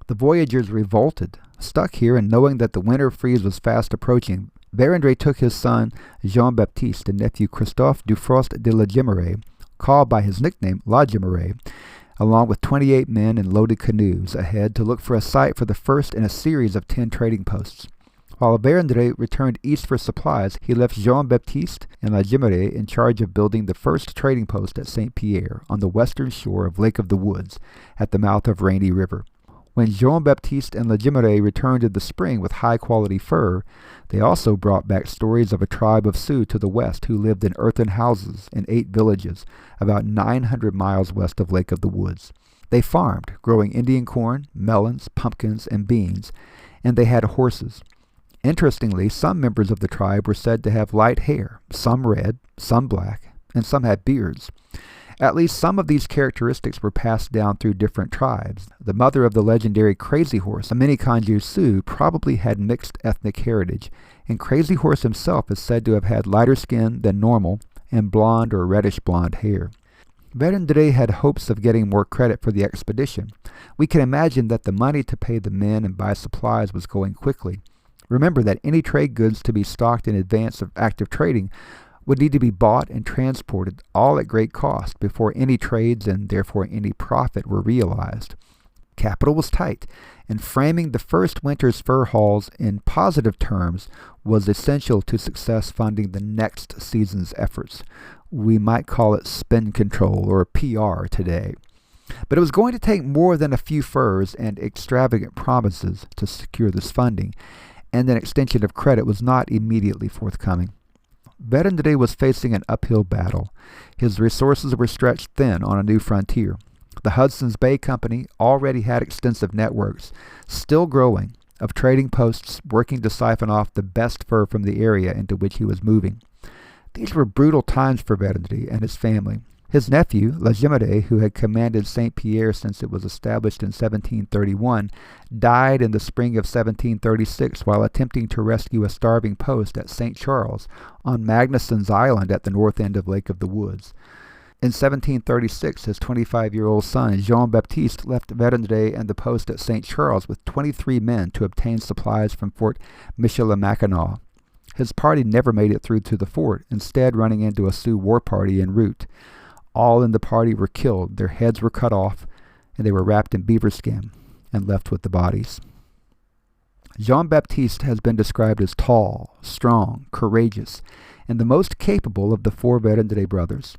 [SPEAKER 1] The voyagers revolted. Stuck here and knowing that the winter freeze was fast approaching, Vérendrye took his son Jean-Baptiste and nephew Christophe Dufrost de la Jemeraye, called by his nickname La Jemeraye, along with 28 men in loaded canoes ahead to look for a site for the first in a series of 10 trading posts. While Vérendrye returned east for supplies, he left Jean-Baptiste and La Jemeraye in charge of building the first trading post at St. Pierre on the western shore of Lake of the Woods at the mouth of Rainy River. When Jean-Baptiste and La Jemeraye returned in the spring with high-quality fur, they also brought back stories of a tribe of Sioux to the west who lived in earthen houses in 8 villages about 900 miles west of Lake of the Woods. They farmed, growing Indian corn, melons, pumpkins, and beans, and they had horses. Interestingly, some members of the tribe were said to have light hair, some red, some black, and some had beards. At least some of these characteristics were passed down through different tribes. The mother of the legendary Crazy Horse, a Miniconjou Sioux, probably had mixed ethnic heritage, and Crazy Horse himself is said to have had lighter skin than normal and blonde or reddish-blonde hair. Vérendrye had hopes of getting more credit for the expedition. We can imagine that the money to pay the men and buy supplies was going quickly. Remember that any trade goods to be stocked in advance of active trading would need to be bought and transported, all at great cost, before any trades and therefore any profit were realized. Capital was tight, and framing the first winter's fur hauls in positive terms was essential to success funding the next season's efforts. We might call it spend control or PR today. But it was going to take more than a few furs and extravagant promises to secure this funding, and an extension of credit was not immediately forthcoming. Veteran Day was facing an uphill battle. His resources were stretched thin on a new frontier. The Hudson's Bay Company already had extensive networks, still growing, of trading posts working to siphon off the best fur from the area into which he was moving. These were brutal times for Veteran Day and his family. His nephew, La Jemeraye, who had commanded St. Pierre since it was established in 1731, died in the spring of 1736 while attempting to rescue a starving post at St. Charles on Magnuson's Island at the north end of Lake of the Woods. In 1736, his 25-year-old son, Jean-Baptiste, left Veteran Day and the post at St. Charles with 23 men to obtain supplies from Fort Michilimackinac. His party never made it through to the fort, instead running into a Sioux war party en route. All in the party were killed, their heads were cut off, and they were wrapped in beaver skin and left with the bodies. Jean-Baptiste has been described as tall, strong, courageous, and the most capable of the four Veteran Day brothers.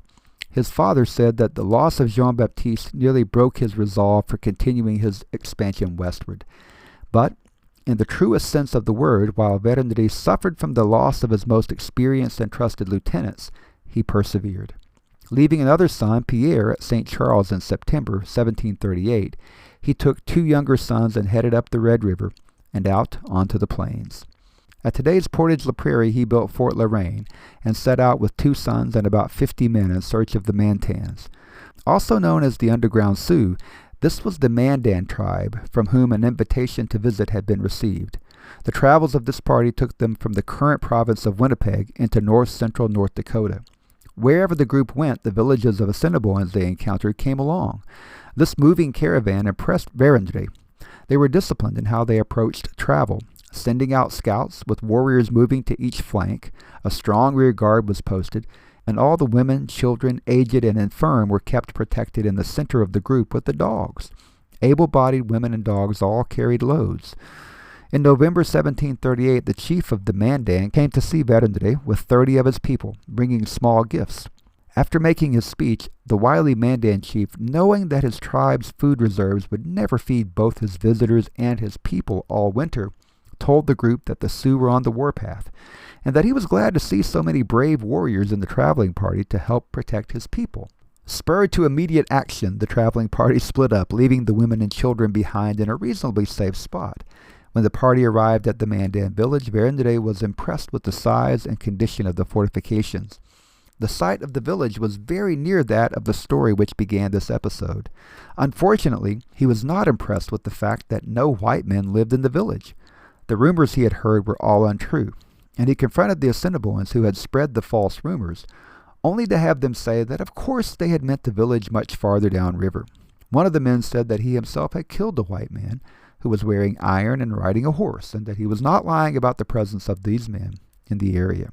[SPEAKER 1] His father said that the loss of Jean-Baptiste nearly broke his resolve for continuing his expansion westward. But, in the truest sense of the word, while Veteran Day suffered from the loss of his most experienced and trusted lieutenants, he persevered. Leaving another son, Pierre, at St. Charles in September 1738, he took two younger sons and headed up the Red River and out onto the plains. At today's Portage-la-Prairie, he built Fort La Reine and set out with two sons and about 50 men in search of the Mantans. Also known as the Underground Sioux, this was the Mandan tribe from whom an invitation to visit had been received. The travels of this party took them from the current province of Winnipeg into north-central North Dakota. Wherever the group went, the villages of Assiniboines they encountered came along. This moving caravan impressed Veteran Day. They were disciplined in how they approached travel, sending out scouts with warriors moving to each flank. A strong rear guard was posted, and all the women, children, aged, and infirm were kept protected in the center of the group with the dogs. Able-bodied women and dogs all carried loads. In November 1738, the chief of the Mandan came to see Veteran Day with 30 of his people, bringing small gifts. After making his speech, the wily Mandan chief, knowing that his tribe's food reserves would never feed both his visitors and his people all winter, told the group that the Sioux were on the warpath, and that he was glad to see so many brave warriors in the traveling party to help protect his people. Spurred to immediate action, the traveling party split up, leaving the women and children behind in a reasonably safe spot. When the party arrived at the Mandan village, Veteran Day was impressed with the size and condition of the fortifications. The site of the village was very near that of the story which began this episode. Unfortunately, he was not impressed with the fact that no white men lived in the village. The rumors he had heard were all untrue, and he confronted the Assiniboines who had spread the false rumors, only to have them say that of course they had meant the village much farther downriver. One of the men said that he himself had killed a white man, who was wearing iron and riding a horse, and that he was not lying about the presence of these men in the area.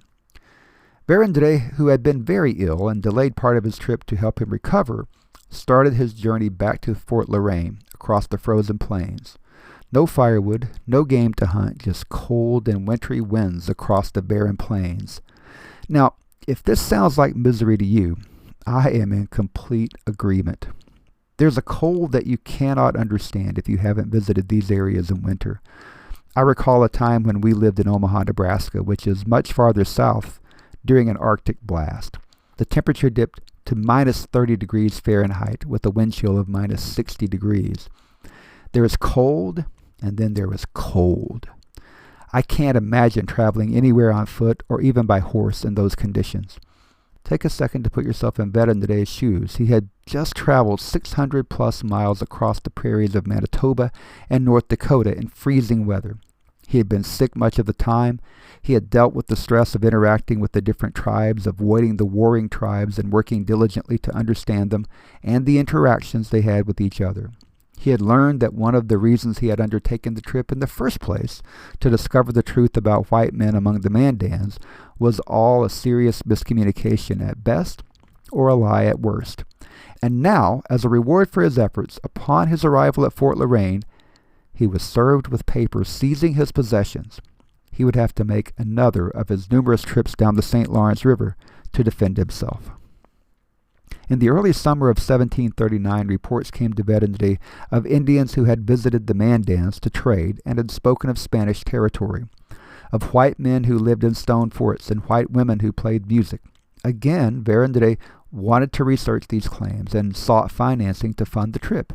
[SPEAKER 1] Veteran Day, who had been very ill and delayed part of his trip to help him recover, started his journey back to Fort La Reine across the frozen plains. No firewood, no game to hunt, just cold and wintry winds across the barren plains. Now, if this sounds like misery to you, I am in complete agreement. There's a cold that you cannot understand if you haven't visited these areas in winter. I recall a time when we lived in Omaha, Nebraska, which is much farther south, during an Arctic blast. The temperature dipped to minus 30 degrees Fahrenheit with a wind chill of minus 60 degrees. There is cold, and then there is cold. I can't imagine traveling anywhere on foot or even by horse in those conditions. Take a second to put yourself in Veteran Day's shoes. He had just traveled 600 plus miles across the prairies of Manitoba and North Dakota in freezing weather. He had been sick much of the time. He had dealt with the stress of interacting with the different tribes, avoiding the warring tribes, and working diligently to understand them and the interactions they had with each other. He had learned that one of the reasons he had undertaken the trip in the first place, to discover the truth about white men among the Mandans, was all a serious miscommunication at best or a lie at worst. And now, as a reward for his efforts, upon his arrival at Fort La Reine, he was served with papers seizing his possessions. He would have to make another of his numerous trips down the St. Lawrence River to defend himself. In the early summer of 1739, reports came to Verendrye of Indians who had visited the Mandans to trade and had spoken of Spanish territory, of white men who lived in stone forts and white women who played music. Again, Verendrye wanted to research these claims and sought financing to fund the trip,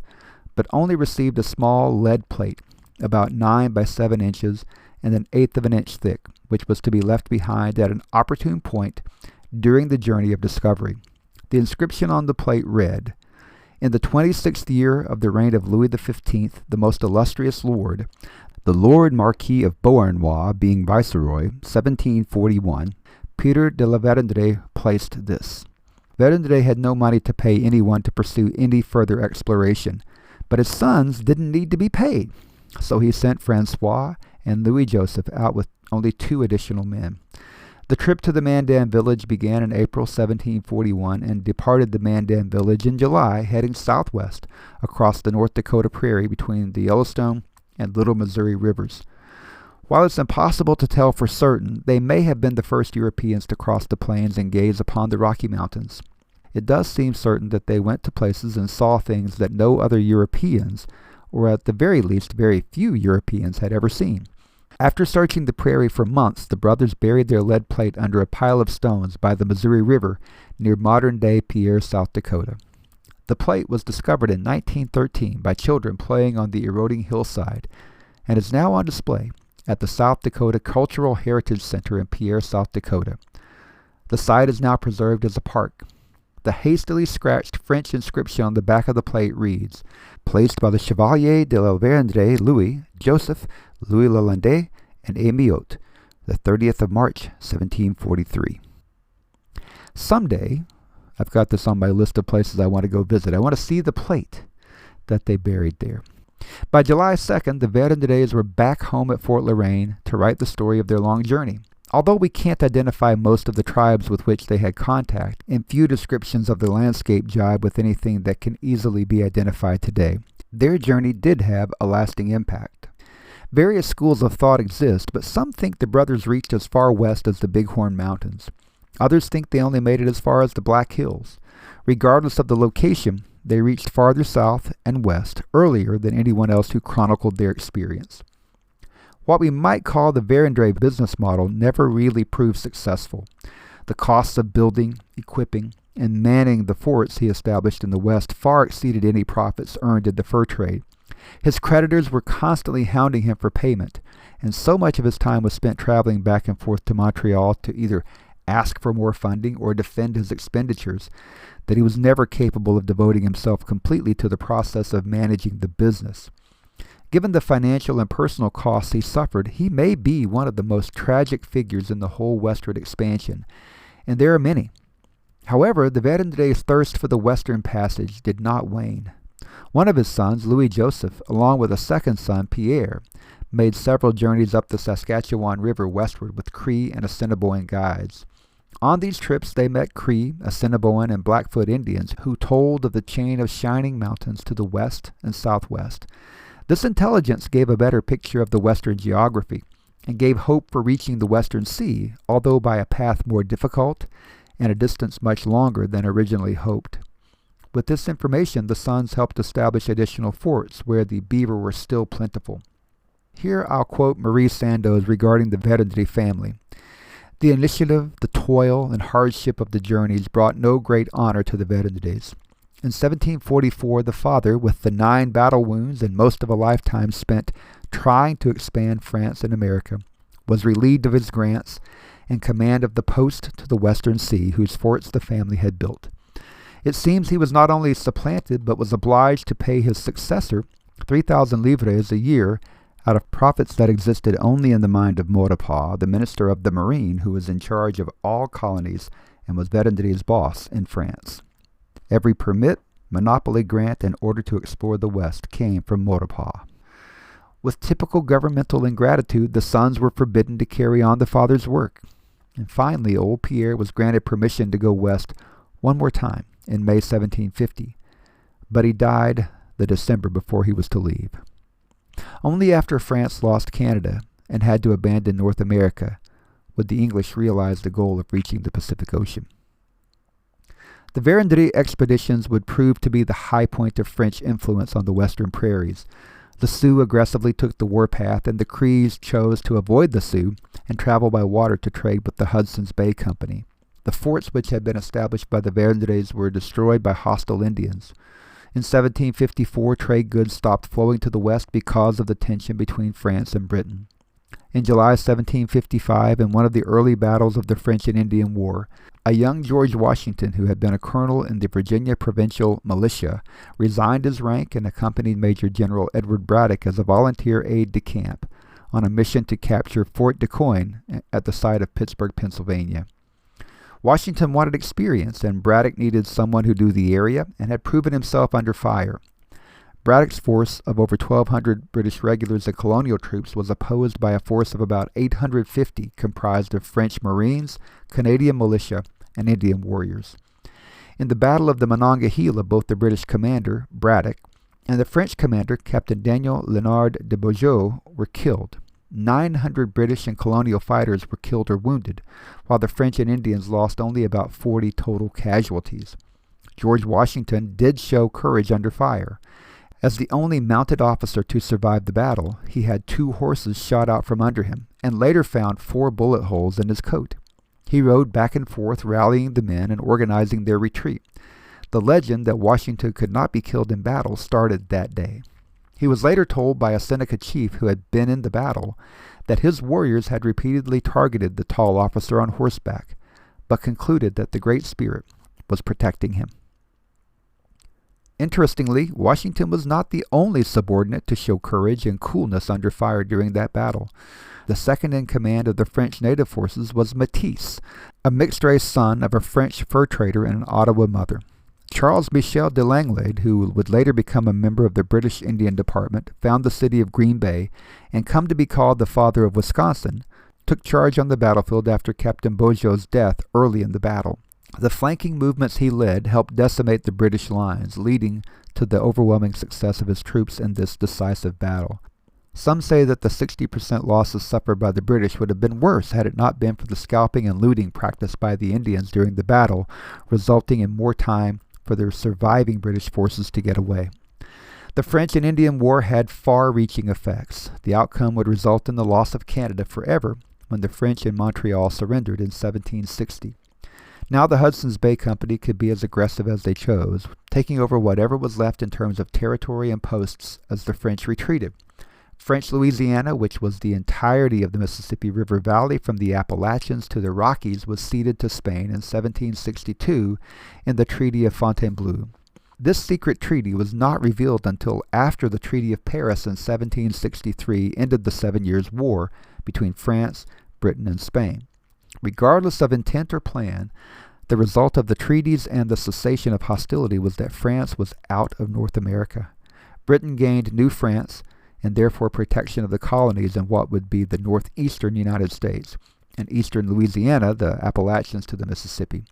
[SPEAKER 1] but only received a small lead plate, about 9 by 7 inches and an eighth of an inch thick, which was to be left behind at an opportune point during the journey of discovery. The inscription on the plate read, "In the 26th year of the reign of Louis XV, the most illustrious lord, the Lord Marquis of Beauharnois being Viceroy, 1741, Peter de la Verendrye placed this." Verendrye had no money to pay anyone to pursue any further exploration, but his sons didn't need to be paid, so he sent Francois and Louis Joseph out with only 2 additional men. The trip to the Mandan village began in April 1741 and departed the Mandan village in July, heading southwest across the North Dakota prairie between the Yellowstone and Little Missouri rivers. While it's impossible to tell for certain, they may have been the first Europeans to cross the plains and gaze upon the Rocky Mountains. It does seem certain that they went to places and saw things that no other Europeans, or at the very least very few Europeans, had ever seen. After searching the prairie for months, the brothers buried their lead plate under a pile of stones by the Missouri River near modern-day Pierre, South Dakota. The plate was discovered in 1913 by children playing on the eroding hillside and is now on display at the South Dakota Cultural Heritage Center in Pierre, South Dakota. The site is now preserved as a park. The hastily scratched French inscription on the back of the plate reads, "Placed by the Chevalier de la Verendrye, Louis, Joseph, Louis Lalande, and Amiot, the 30th of March, 1743. Someday, I've got this on my list of places I want to go visit. I want to see the plate that they buried there. By July 2nd, the Verendryes were back home at Fort La Reine to write the story of their long journey. Although we can't identify most of the tribes with which they had contact, and few descriptions of the landscape jibe with anything that can easily be identified today, their journey did have a lasting impact. Various schools of thought exist, but some think the brothers reached as far west as the Bighorn Mountains. Others think they only made it as far as the Black Hills. Regardless of the location, they reached farther south and west earlier than anyone else who chronicled their experience. What we might call the Verendrye business model never really proved successful. The costs of building, equipping, and manning the forts he established in the west far exceeded any profits earned in the fur trade. His creditors were constantly hounding him for payment, and so much of his time was spent traveling back and forth to Montreal to either ask for more funding or defend his expenditures that he was never capable of devoting himself completely to the process of managing the business. Given the financial and personal costs he suffered, he may be one of the most tragic figures in the whole westward expansion, and there are many. However, the Verendrye's thirst for the western passage did not wane. One of his sons, Louis Joseph, along with a second son, Pierre, made several journeys up the Saskatchewan River westward with Cree and Assiniboine guides. On these trips they met Cree, Assiniboine, and Blackfoot Indians who told of the chain of shining mountains to the west and southwest. This intelligence gave a better picture of the western geography and gave hope for reaching the western sea, although by a path more difficult and a distance much longer than originally hoped. With this information, the sons helped establish additional forts where the beaver were still plentiful. Here I'll quote Marie Sandoz regarding the Verendrye family. The initiative, the toil, and hardship of the journeys brought no great honor to the Verendryes. In 1744, the father, with the 9 battle wounds and most of a lifetime spent trying to expand France and America, was relieved of his grants and command of the post to the western sea, whose forts the family had built. It seems he was not only supplanted, but was obliged to pay his successor 3,000 livres a year out of profits that existed only in the mind of Maurepas, the minister of the Marine, who was in charge of all colonies and was Verendrye's boss in France. Every permit, monopoly grant, and order to explore the West came from Maurepas. With typical governmental ingratitude, the sons were forbidden to carry on the father's work. And finally, old Pierre was granted permission to go west one more time, in May 1750, but he died the December before he was to leave. Only after France lost Canada and had to abandon North America would the English realize the goal of reaching the Pacific Ocean. The Vérendrye expeditions would prove to be the high point of French influence on the western prairies. The Sioux aggressively took the warpath, and the Crees chose to avoid the Sioux and travel by water to trade with the Hudson's Bay Company. The forts which had been established by the Vérendryes were destroyed by hostile Indians. In 1754, trade goods stopped flowing to the west because of the tension between France and Britain. In July 1755, in one of the early battles of the French and Indian War, a young George Washington, who had been a colonel in the Virginia Provincial Militia, resigned his rank and accompanied Major General Edward Braddock as a volunteer aide-de-camp on a mission to capture Fort Duquesne at the site of Pittsburgh, Pennsylvania. Washington wanted experience, and Braddock needed someone who knew the area and had proven himself under fire. Braddock's force of over 1,200 British regulars and colonial troops was opposed by a force of about 850 comprised of French Marines, Canadian militia, and Indian warriors. In the Battle of the Monongahela, both the British commander, Braddock, and the French commander, Captain Daniel Léonard de Beaujeu, were killed. 900 British and colonial fighters were killed or wounded, while the French and Indians lost only about 40 total casualties. George Washington did show courage under fire. As the only mounted officer to survive the battle, he had 2 horses shot out from under him, and later found 4 bullet holes in his coat. He rode back and forth, rallying the men and organizing their retreat. The legend that Washington could not be killed in battle started that day. He was later told by a Seneca chief who had been in the battle that his warriors had repeatedly targeted the tall officer on horseback, but concluded that the Great Spirit was protecting him. Interestingly, Washington was not the only subordinate to show courage and coolness under fire during that battle. The second in command of the French native forces was Matisse, a mixed-race son of a French fur trader and an Ottawa mother. Charles Michel de Langlade, who would later become a member of the British Indian Department, found the city of Green Bay, and come to be called the father of Wisconsin, took charge on the battlefield after Captain Beaujeu's death early in the battle. The flanking movements he led helped decimate the British lines, leading to the overwhelming success of his troops in this decisive battle. Some say that the 60% losses suffered by the British would have been worse had it not been for the scalping and looting practiced by the Indians during the battle, resulting in more time for their surviving British forces to get away. The French and Indian War had far-reaching effects. The outcome would result in the loss of Canada forever when the French in Montreal surrendered in 1760. Now the Hudson's Bay Company could be as aggressive as they chose, taking over whatever was left in terms of territory and posts as the French retreated. French Louisiana, which was the entirety of the Mississippi River Valley from the Appalachians to the Rockies, was ceded to Spain in 1762 in the Treaty of Fontainebleau. This secret treaty was not revealed until after the Treaty of Paris in 1763 ended the 7 Years' War between France, Britain, and Spain. Regardless of intent or plan, the result of the treaties and the cessation of hostility was that France was out of North America. Britain gained New France, and therefore protection of the colonies in what would be the northeastern United States, and eastern Louisiana, the Appalachians to the Mississippi.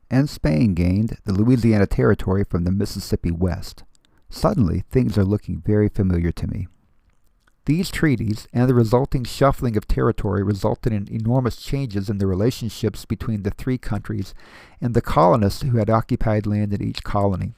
[SPEAKER 1] And Spain gained the Louisiana Territory from the Mississippi west. Suddenly, things are looking very familiar to me. These treaties and the resulting shuffling of territory resulted in enormous changes in the relationships between the 3 countries and the colonists who had occupied land in each colony.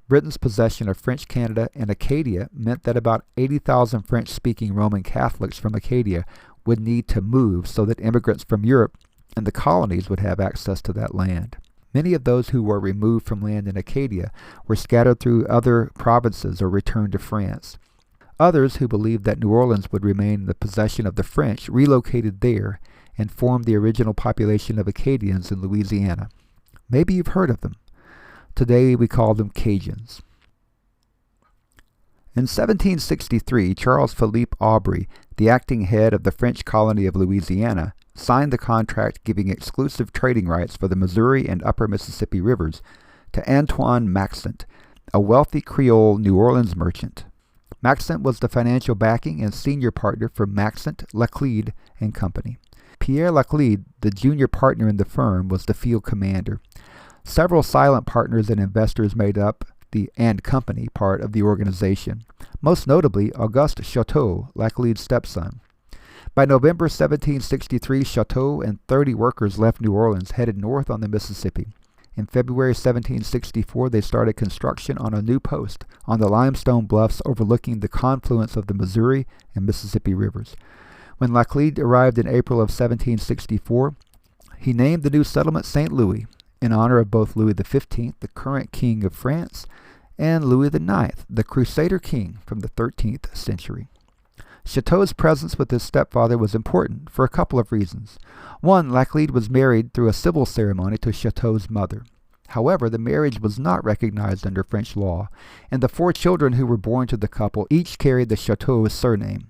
[SPEAKER 1] Britain's possession of French Canada and Acadia meant that about 80,000 French-speaking Roman Catholics from Acadia would need to move so that immigrants from Europe and the colonies would have access to that land. Many of those who were removed from land in Acadia were scattered through other provinces or returned to France. Others, who believed that New Orleans would remain in the possession of the French, relocated there and formed the original population of Acadians in Louisiana. Maybe you've heard of them. Today we call them Cajuns. In 1763, Charles Philippe Aubry, the acting head of the French colony of Louisiana, signed the contract giving exclusive trading rights for the Missouri and Upper Mississippi rivers to Antoine Maxent, a wealthy Creole New Orleans merchant. Maxent was the financial backing and senior partner for Maxent, Laclede and Company. Pierre Laclede, the junior partner in the firm, was the field commander. Several silent partners and investors made up the and company part of the organization, most notably Auguste Chateau, Laclede's stepson. By November 1763, Chateau and 30 workers left New Orleans, headed north on the Mississippi. In February 1764, they started construction on a new post on the limestone bluffs overlooking the confluence of the Missouri and Mississippi rivers. When Laclede arrived in April of 1764, he named the new settlement St. Louis, in honor of both Louis XV, the current king of France, and Louis IX, the Crusader king from the 13th century. Chateau's presence with his stepfather was important for a couple of reasons. One, Laclede was married through a civil ceremony to Chateau's mother. However, the marriage was not recognized under French law, and the 4 children who were born to the couple each carried the Chateau surname.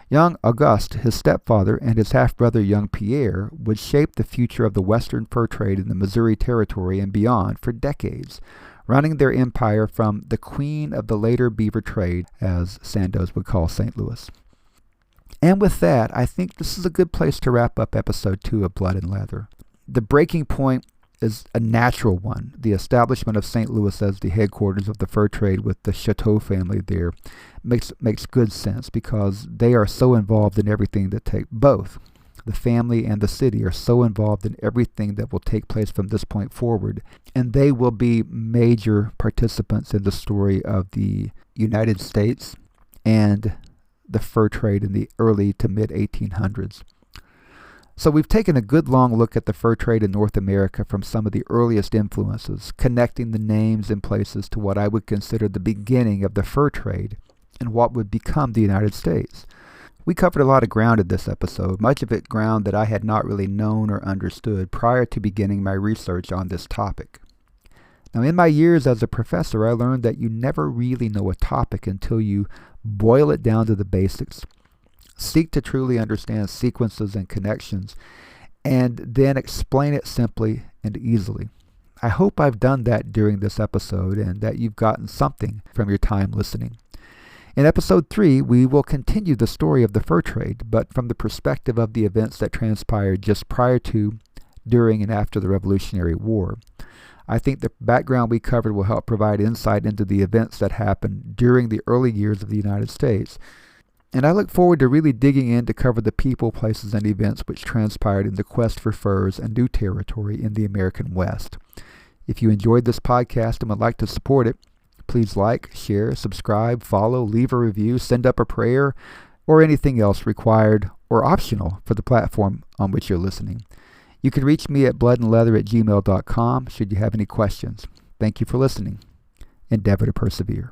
[SPEAKER 1] Young Auguste, his stepfather, and his half-brother young Pierre would shape the future of the western fur trade in the Missouri Territory and beyond for decades, running their empire from the queen of the later beaver trade, as Sandoz would call St. Louis. And with that, I think this is a good place to wrap up episode 2 of Blood and Leather. The breaking point is a natural one. The establishment of St. Louis as the headquarters of the fur trade with the Chateau family there makes good sense because they are so involved in everything that both the family and the city are so involved in everything that will take place from this point forward, and they will be major participants in the story of the United States and the fur trade in the early to mid 1800s. So we've taken a good long look at the fur trade in North America from some of the earliest influences, connecting the names and places to what I would consider the beginning of the fur trade and what would become the United States. We covered a lot of ground in this episode, much of it ground that I had not really known or understood prior to beginning my research on this topic. Now, in my years as a professor, I learned that you never really know a topic until you boil it down to the basics, seek to truly understand sequences and connections, and then explain it simply and easily. I hope I've done that during this episode and that you've gotten something from your time listening. In episode 3, we will continue the story of the fur trade, but from the perspective of the events that transpired just prior to, during, and after the Revolutionary War. I think the background we covered will help provide insight into the events that happened during the early years of the United States. And I look forward to really digging in to cover the people, places, and events which transpired in the quest for furs and new territory in the American West. If you enjoyed this podcast and would like to support it, please like, share, subscribe, follow, leave a review, send up a prayer, or anything else required or optional for the platform on which you're listening. You can reach me at bloodandleather@gmail.com should you have any questions. Thank you for listening. Endeavor to persevere.